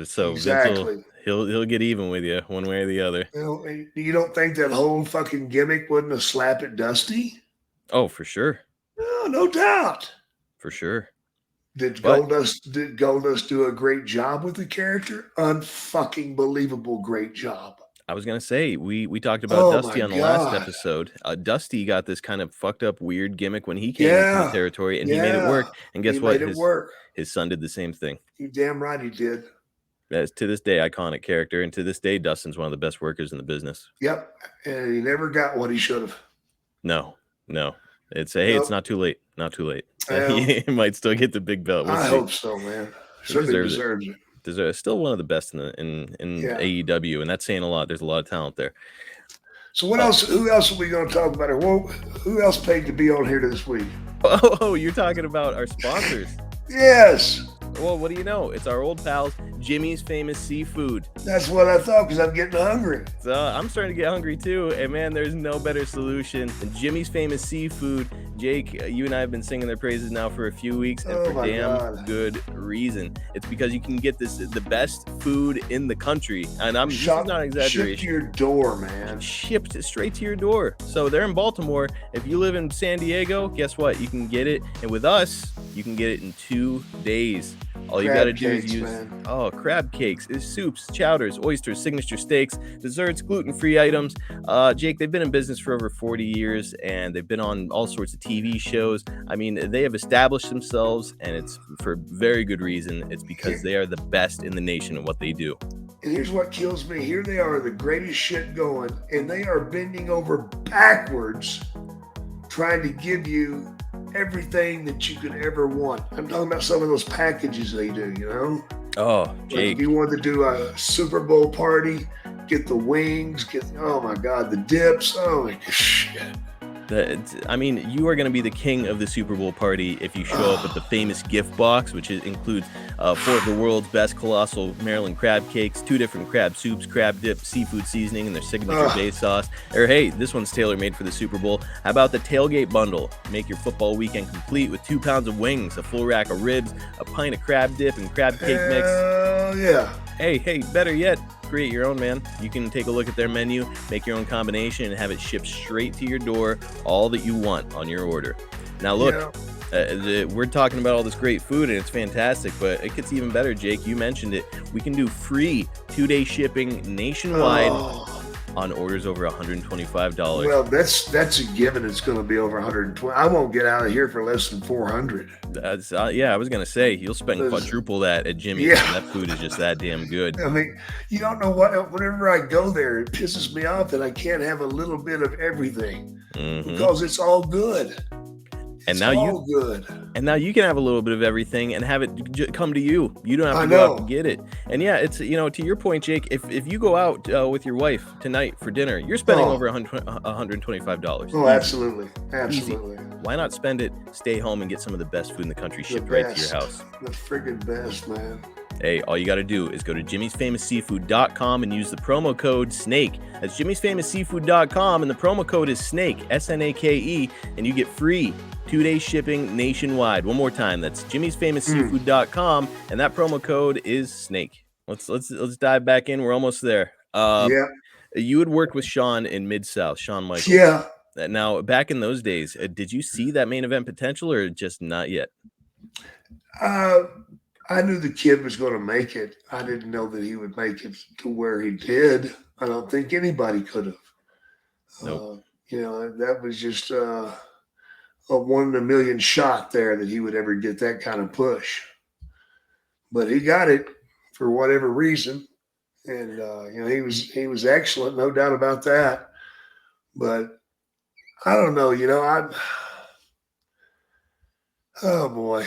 Speaker 2: So
Speaker 7: exactly.
Speaker 2: He'll get even with you one way or the other.
Speaker 7: You don't think that whole fucking gimmick wasn't a slap at Dusty?
Speaker 2: Oh, for sure.
Speaker 7: No doubt.
Speaker 2: For sure.
Speaker 7: Did Goldust do a great job with the character? Unfucking believable great job.
Speaker 2: I was gonna say we talked about Dusty on the last episode. Dusty got this kind of fucked up weird gimmick when he came into the territory, and he made it work. And guess what? His son did the same thing.
Speaker 7: You damn right he did.
Speaker 2: That's to this day iconic character, and to this day Dustin's one of the best workers in the business.
Speaker 7: Yep, and he never got what he should have.
Speaker 2: No. It's it's not too late. Not too late. He might still get the big belt.
Speaker 7: I hope so, man. Certainly deserves it.
Speaker 2: Still one of the best in AEW, and that's saying a lot. There's a lot of talent there.
Speaker 7: So what else? Who else are we going to talk about? Who else paid to be on here this week?
Speaker 2: Oh, you're talking about our sponsors.
Speaker 7: Yes.
Speaker 2: Well, what do you know? It's our old pals, Jimmy's Famous Seafood.
Speaker 7: That's what I thought, because I'm getting hungry.
Speaker 2: So I'm starting to get hungry too. And man, there's no better solution than Jimmy's Famous Seafood. Jake, you and I have been singing their praises now for a few weeks, and for damn good reason. It's because you can get the best food in the country. And this is not an exaggeration.
Speaker 7: Shipped to your door, man.
Speaker 2: Shipped straight to your door. So they're in Baltimore. If you live in San Diego, guess what? You can get it. And with us, you can get it in 2 days. All you got to do is use crab cakes, soups, chowders, oysters, signature steaks, desserts, gluten-free items. Jake, they've been in business for over 40 years, and they've been on all sorts of TV shows. I mean, they have established themselves, and it's for very good reason. It's because they are the best in the nation at what they do.
Speaker 7: And here's what kills me. Here they are, the greatest shit going, and they are bending over backwards trying to give you everything that you could ever want. I'm talking about some of those packages they do,
Speaker 2: Oh,
Speaker 7: Jake.
Speaker 2: like
Speaker 7: if you want to do a Super Bowl party, get the wings, oh my God, the dips. Oh my shit.
Speaker 2: You are going to be the king of the Super Bowl party if you show up with the famous gift box, which includes 4 of the world's best colossal Maryland crab cakes, 2 different crab soups, crab dip, seafood seasoning, and their signature base sauce. Or hey, this one's tailor-made for the Super Bowl. How about the tailgate bundle? Make your football weekend complete with 2 pounds of wings, a full rack of ribs, a pint of crab dip, and crab cake mix.
Speaker 7: Hell yeah.
Speaker 2: Hey, better yet, create your own, man. You can take a look at their menu, make your own combination, and have it shipped straight to your door, all that you want on your order. Now look, we're talking about all this great food, and it's fantastic, but it gets even better, Jake. You mentioned it. We can do free 2-day shipping nationwide on orders over $125.
Speaker 7: Well, that's a given. It's going to be over 120. I won't get out of here for less than 400.
Speaker 2: That's I was going to say, you'll spend quadruple that at Jimmy's. Yeah. That food is just that damn good.
Speaker 7: I mean, you don't know what, whenever I go there, it pisses me off that I can't have a little bit of everything because it's all good.
Speaker 2: And now
Speaker 7: good.
Speaker 2: And now you can have a little bit of everything and have it come to you. You don't have to go out and get it. And yeah, it's, you know, to your point, Jake, if you go out with your wife tonight for dinner, you're spending over $125.
Speaker 7: Oh, absolutely. Absolutely.
Speaker 2: Easy. Why not spend it, stay home, and get some of the best food in the country shipped right to your house?
Speaker 7: The friggin' best, man.
Speaker 2: Hey, all you got to do is go to jimmysfamousseafood.com and use the promo code SNAKE. That's jimmysfamousseafood.com, and the promo code is SNAKE, SNAKE, and you get free 2-day shipping nationwide. One more time, that's jimmysfamousseafood.com, and that promo code is SNAKE. Let's dive back in. We're almost there.
Speaker 7: Yeah.
Speaker 2: You had worked with Shawn in Mid-South, Shawn Michaels.
Speaker 7: Yeah.
Speaker 2: Now, back in those days, did you see that main event potential or just not yet?
Speaker 7: I knew the kid was going to make it. I didn't know that he would make it to where he did. I don't think anybody could have.
Speaker 2: Nope.
Speaker 7: You know, that was just a 1 in a million shot there that he would ever get that kind of push. But he got it for whatever reason. And, you know, he was excellent, no doubt about that. But I don't know, you know, oh boy.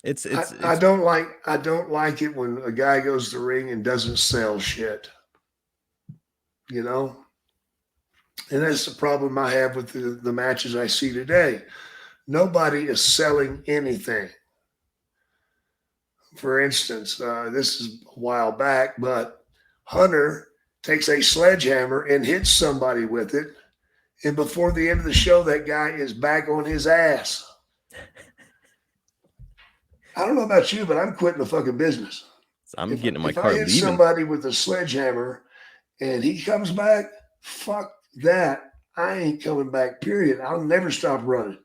Speaker 7: I don't like it when a guy goes to the ring and doesn't sell shit. You know? And that's the problem I have with the matches I see today. Nobody is selling anything. For instance, this is a while back, but Hunter takes a sledgehammer and hits somebody with it. And before the end of the show, that guy is back on his ass. I don't know about you, but I'm quitting the fucking business.
Speaker 2: I'm getting in my car.
Speaker 7: If I hit somebody with a sledgehammer and he comes back, fuck that. I ain't coming back, period. I'll never stop running.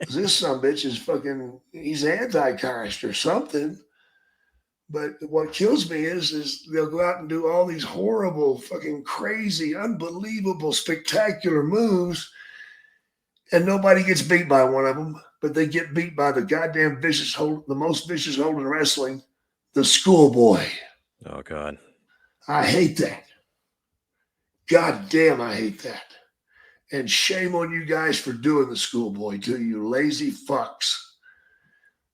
Speaker 7: This sumbitch is fucking, he's antichrist or something. But what kills me is they'll go out and do all these horrible, fucking crazy, unbelievable, spectacular moves, and nobody gets beat by one of them. But they get beat by the goddamn the most vicious hold in wrestling, the schoolboy.
Speaker 2: Oh, God.
Speaker 7: I hate that. God damn, I hate that. And shame on you guys for doing the schoolboy too, you lazy fucks.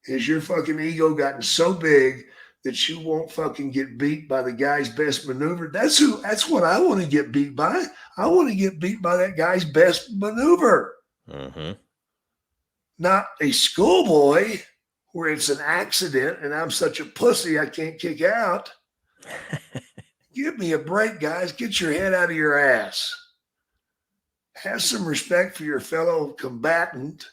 Speaker 7: Has your fucking ego gotten so big that you won't fucking get beat by the guy's best maneuver? That's what I want to get beat by. I want to get beat by that guy's best maneuver.
Speaker 2: Mm-hmm.
Speaker 7: Not a schoolboy where it's an accident and I'm such a pussy I can't kick out. Give me a break, guys. Get your head out of your ass. Have some respect for your fellow combatant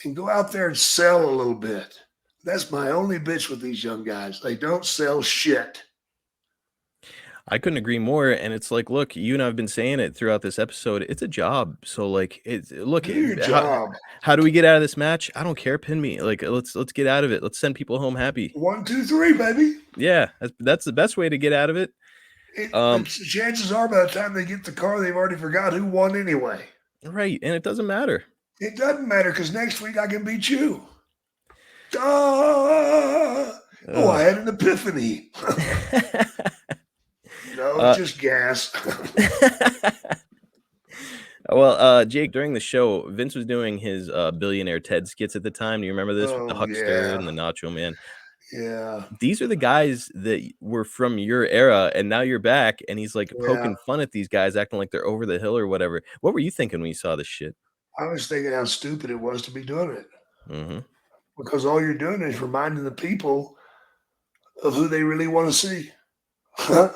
Speaker 7: and go out there and sell a little bit. That's my only bitch with these young guys. They don't sell shit.
Speaker 2: I couldn't agree more. And it's like, look, you and I've been saying it throughout this episode. It's a job. So like, look, how do we get out of this match? I don't care. Pin me. Like, let's get out of it. Let's send people home happy.
Speaker 7: 1, 2, 3, baby.
Speaker 2: Yeah, that's the best way to get out of it.
Speaker 7: Chances are by the time they get the car, they've already forgot who won anyway.
Speaker 2: Right. And it doesn't matter.
Speaker 7: It doesn't matter because next week I can beat you. I had an epiphany. No, just gas.
Speaker 2: Well, Jake, during the show, Vince was doing his Billionaire Ted skits at the time. Do you remember this with the Huckster and the Nacho Man?
Speaker 7: Yeah.
Speaker 2: These are the guys that were from your era, and now you're back, and he's like poking fun at these guys, acting like they're over the hill or whatever. What were you thinking when you saw this shit?
Speaker 7: I was thinking how stupid it was to be doing it.
Speaker 2: Mm-hmm.
Speaker 7: Because all you're doing is reminding the people of who they really want to see. You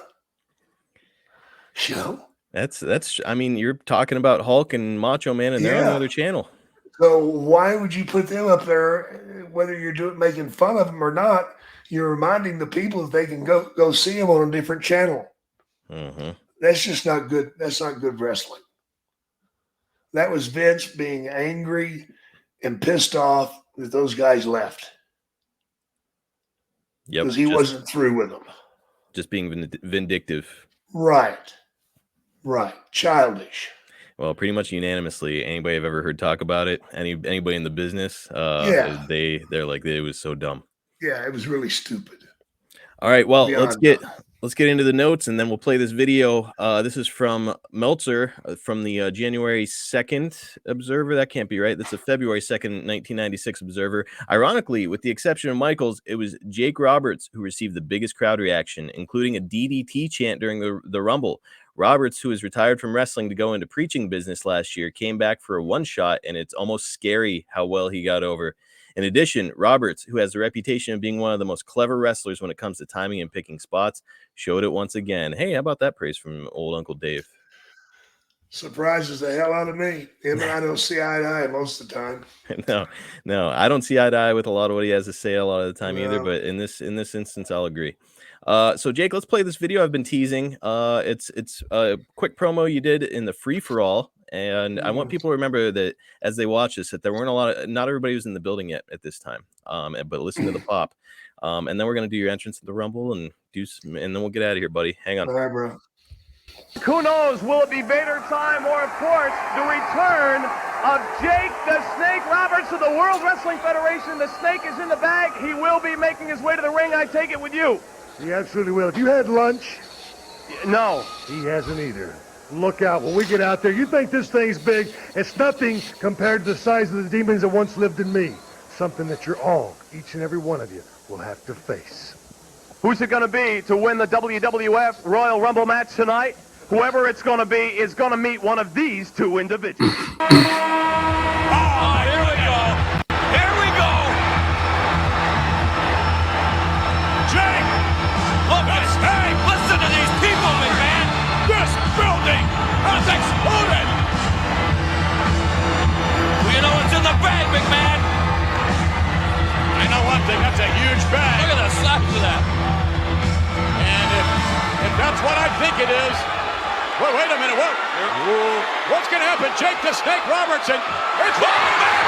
Speaker 7: know?
Speaker 2: That's I mean, you're talking about Hulk and Macho Man, and they're on another channel.
Speaker 7: So why would you put them up there, whether you're making fun of them or not? You're reminding the people that they can go see them on a different channel.
Speaker 2: Mm-hmm.
Speaker 7: That's just not good. That's not good wrestling. That was Vince being angry and pissed off that those guys left.
Speaker 2: Yep.
Speaker 7: Because he wasn't through with them.
Speaker 2: Just being vindictive.
Speaker 7: Right. Childish.
Speaker 2: Well, pretty much unanimously, anybody I've ever heard talk about it, anybody in the business, they're like, it was so dumb.
Speaker 7: Yeah, it was really stupid.
Speaker 2: All right, well, let's get let's get into the notes, and then we'll play this video. This is from Meltzer from the January 2nd Observer. That can't be right. That's a February 2nd, 1996 Observer. Ironically, with the exception of Michaels, it was Jake Roberts who received the biggest crowd reaction, including a DDT chant during the Rumble. Roberts, who was retired from wrestling to go into preaching business last year, came back for a one-shot, and it's almost scary how well he got over. In addition, Roberts, who has the reputation of being one of the most clever wrestlers when it comes to timing and picking spots, showed it once again. Hey, how about that praise from old Uncle Dave?
Speaker 7: Surprises the hell out of me. Him and I don't see eye to eye most of the time.
Speaker 2: No, I don't see eye to eye with a lot of what he has to say a lot of the time either. But in this instance, I'll agree. So Jake, let's play this video I've been teasing. It's a quick promo you did in the free for all. And I want people to remember that as they watch this, that there weren't not everybody was in the building yet at this time. But listen to the pop. And then we're going to do your entrance to the Rumble and and then we'll get out of here, buddy. Hang on.
Speaker 7: All right, bro.
Speaker 8: Who knows? Will it be Vader time or, of course, the return of Jake the Snake Roberts of the World Wrestling Federation? The Snake is in the bag. He will be making his way to the ring. I take it with you.
Speaker 6: He absolutely will. Have you had lunch?
Speaker 8: No.
Speaker 6: He hasn't either. Look out. When we get out there, you think this thing's big. It's nothing compared to the size of the demons that once lived in me. Something that you're all, each and every one of you, will have to face.
Speaker 8: Who's it going to be to win the WWF Royal Rumble match tonight? Whoever it's going to be is going to meet one of these two individuals.
Speaker 9: Oh, here we go. Here we go. Jake, look at this. Hey, listen to these people, McMahon. This building has exploded. Well, you know what's in the bag, McMahon? I know one thing. That's a huge bag. Look at the size of that. And if that's what I think it is, well, wait a minute. What's going to happen? Jake the Snake Robertson. It's man,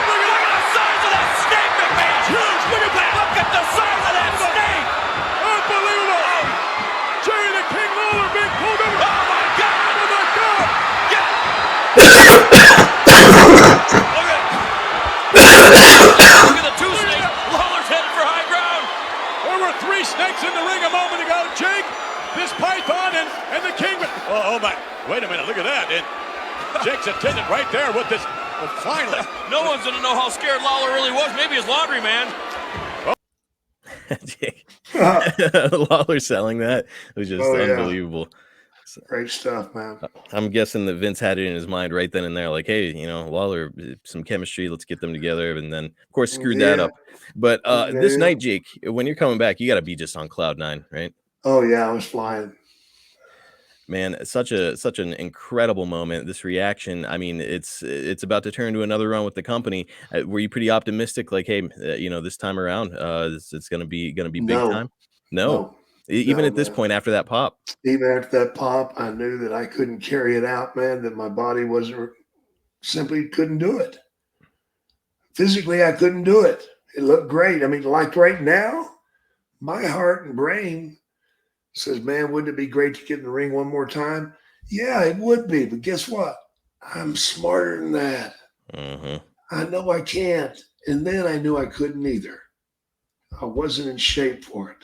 Speaker 9: look at the size of that snake, McMahon. It's huge. Look at that. Look at the size of that snake. Unbelievable. Jerry the King Lawler being pulled over. Oh, my God. Oh, my God. Yeah. Look at the two snakes. Lawler's headed for high ground. There were three snakes in the ring a moment ago. Jake, this python, and the king. Oh my, wait a minute, look at that. And Jake's attendant right there with this. Well, finally. No one's going to know how scared Lawler really was. Maybe his laundry man.
Speaker 2: Lawler selling that was just unbelievable.
Speaker 7: Great stuff, man.
Speaker 2: I'm guessing that Vince had it in his mind right then and there, like, hey, Lawler, some chemistry, let's get them together, and then of course screwed that up. But this night, Jake, when you're coming back, you got to be just on cloud nine, right?
Speaker 7: Oh yeah, I was flying.
Speaker 2: Man, such an incredible moment. This reaction, I mean, it's about to turn to another run with the company. Were you pretty optimistic? Like, hey, this time around, it's gonna be big time. No. Even at this point, after that pop.
Speaker 7: Even after that pop, I knew that I couldn't carry it out, man. That my body simply couldn't do it. Physically, I couldn't do it. It looked great. I mean, like right now, my heart and brain says, man, wouldn't it be great to get in the ring one more time? Yeah, it would be. But guess what? I'm smarter than that.
Speaker 2: Mm-hmm.
Speaker 7: I know I can't. And then I knew I couldn't either. I wasn't in shape for it.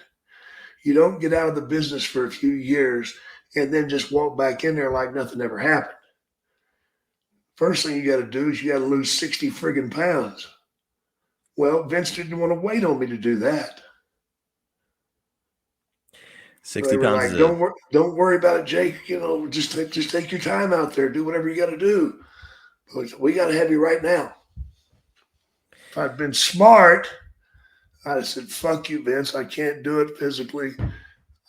Speaker 7: You don't get out of the business for a few years and then just walk back in there like nothing ever happened. First thing you got to do is you got to lose 60 friggin' pounds. Well, Vince didn't want to wait on me to do that.
Speaker 2: 60 pounds.
Speaker 7: Like, don't worry about it, Jake. Just take your time out there. Do whatever you got to do. But we got to have you right now. If I'd been smart, I'd have said, fuck you, Vince. I can't do it physically.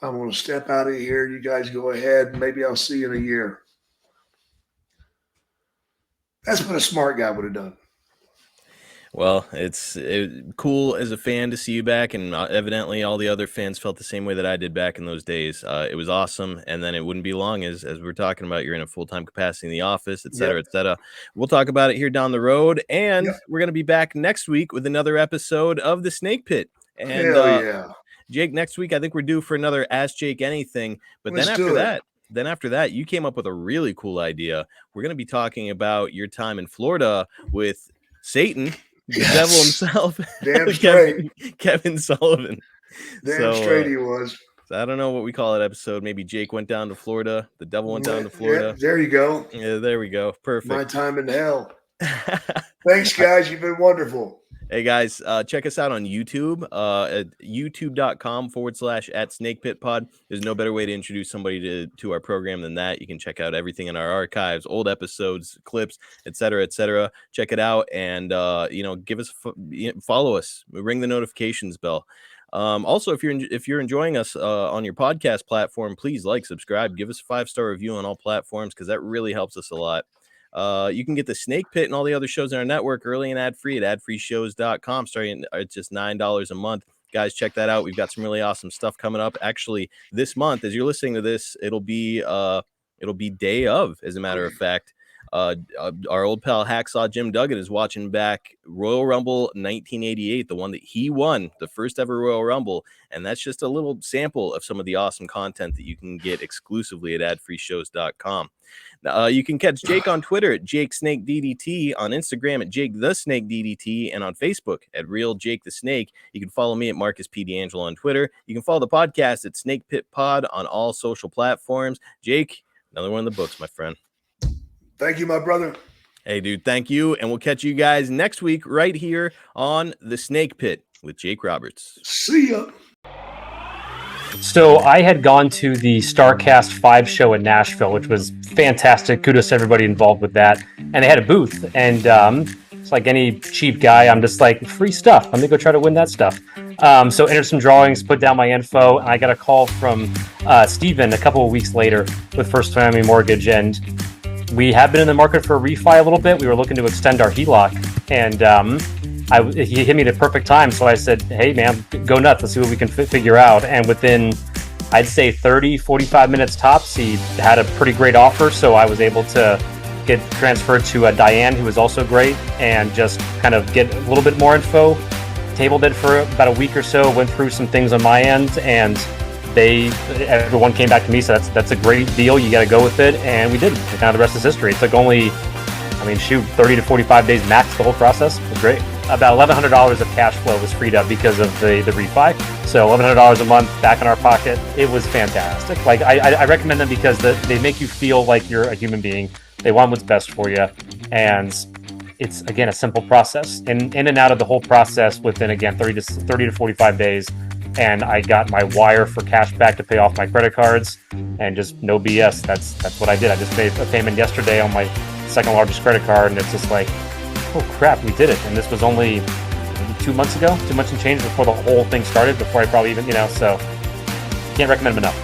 Speaker 7: I'm going to step out of here. You guys go ahead. Maybe I'll see you in a year. That's what a smart guy would have done.
Speaker 2: Well, it's cool as a fan to see you back, and evidently all the other fans felt the same way that I did back in those days. It was awesome, and then it wouldn't be long, as we're talking about, you're in a full-time capacity in the office, et cetera, et cetera. We'll talk about it here down the road, and we're going to be back next week with another episode of The Snake Pit. And
Speaker 7: hell yeah.
Speaker 2: Jake, next week, I think we're due for another Ask Jake Anything, but then after that, you came up with a really cool idea. We're going to be talking about your time in Florida with Satan, the devil himself,
Speaker 7: Damn straight.
Speaker 2: Kevin Sullivan.
Speaker 7: Damn straight he was.
Speaker 2: So I don't know what we call that episode. Maybe Jake went down to Florida. The devil went down to Florida.
Speaker 7: Yeah, there you go.
Speaker 2: Yeah, there we go. Perfect.
Speaker 7: My time in hell. Thanks, guys. You've been wonderful.
Speaker 2: Hey, guys, check us out on YouTube at youtube.com/@snakepitpod. There's no better way to introduce somebody to our program than that. You can check out everything in our archives, old episodes, clips, etc., etc. Check it out and, give us, follow us, ring the notifications bell. Also, if you're enjoying us on your podcast platform, please like, subscribe, give us a 5-star review on all platforms, because that really helps us a lot. You can get the Snake Pit and all the other shows in our network early and ad-free at adfreeshows.com, starting at just $9 a month. Guys, check that out. We've got some really awesome stuff coming up. Actually, this month, as you're listening to this, it'll be day of, as a matter of fact. Our old pal Hacksaw Jim Duggan is watching back Royal Rumble 1988, the one that he won, the first ever Royal Rumble, and that's just a little sample of some of the awesome content that you can get exclusively at adfreeshows.com. You can catch Jake on Twitter at JakeSnakeDDT, on Instagram at JakeTheSnakeDDT, and on Facebook at Real Jake the Snake. You can follow me at Marcus P. D'Angelo on Twitter. You can follow the podcast at Snake Pit Pod on all social platforms. Jake, another one in the books, my friend.
Speaker 7: Thank you, my brother.
Speaker 2: Hey, dude, thank you. And we'll catch you guys next week right here on The Snake Pit with Jake Roberts.
Speaker 7: See ya.
Speaker 10: So I had gone to the StarCast 5 show in Nashville, which was fantastic. Kudos to everybody involved with that. And they had a booth. And it's like any cheap guy, I'm just like, free stuff. Let me go try to win that stuff. So entered some drawings, put down my info, and I got a call from Steven a couple of weeks later with First Family Mortgage. And we have been in the market for a refi a little bit. We were looking to extend our HELOC, and he hit me at a perfect time. So I said, hey, man, go nuts. Let's see what we can figure out. And within, I'd say 30, 45 minutes tops, he had a pretty great offer. So I was able to get transferred to Diane, who was also great, and just kind of get a little bit more info. Tabled it for about a week or so, went through some things on my end, and everyone came back to me, so that's a great deal. You got to go with it, and we did. And now the rest is history. It took only, 30 to 45 days max. The whole process was great. About $1,100 of cash flow was freed up because of the refi. So $1,100 a month back in our pocket. It was fantastic. Like I recommend them because they make you feel like you're a human being. They want what's best for you, and it's again a simple process. In and out of the whole process within 30 to 45 days. And I got my wire for cash back to pay off my credit cards, and just no BS. That's what I did. I just made a payment yesterday on my second largest credit card, and it's just like, oh crap, we did it. And this was only 2 months ago, 2 months and change before the whole thing started, before I probably even, so can't recommend them enough.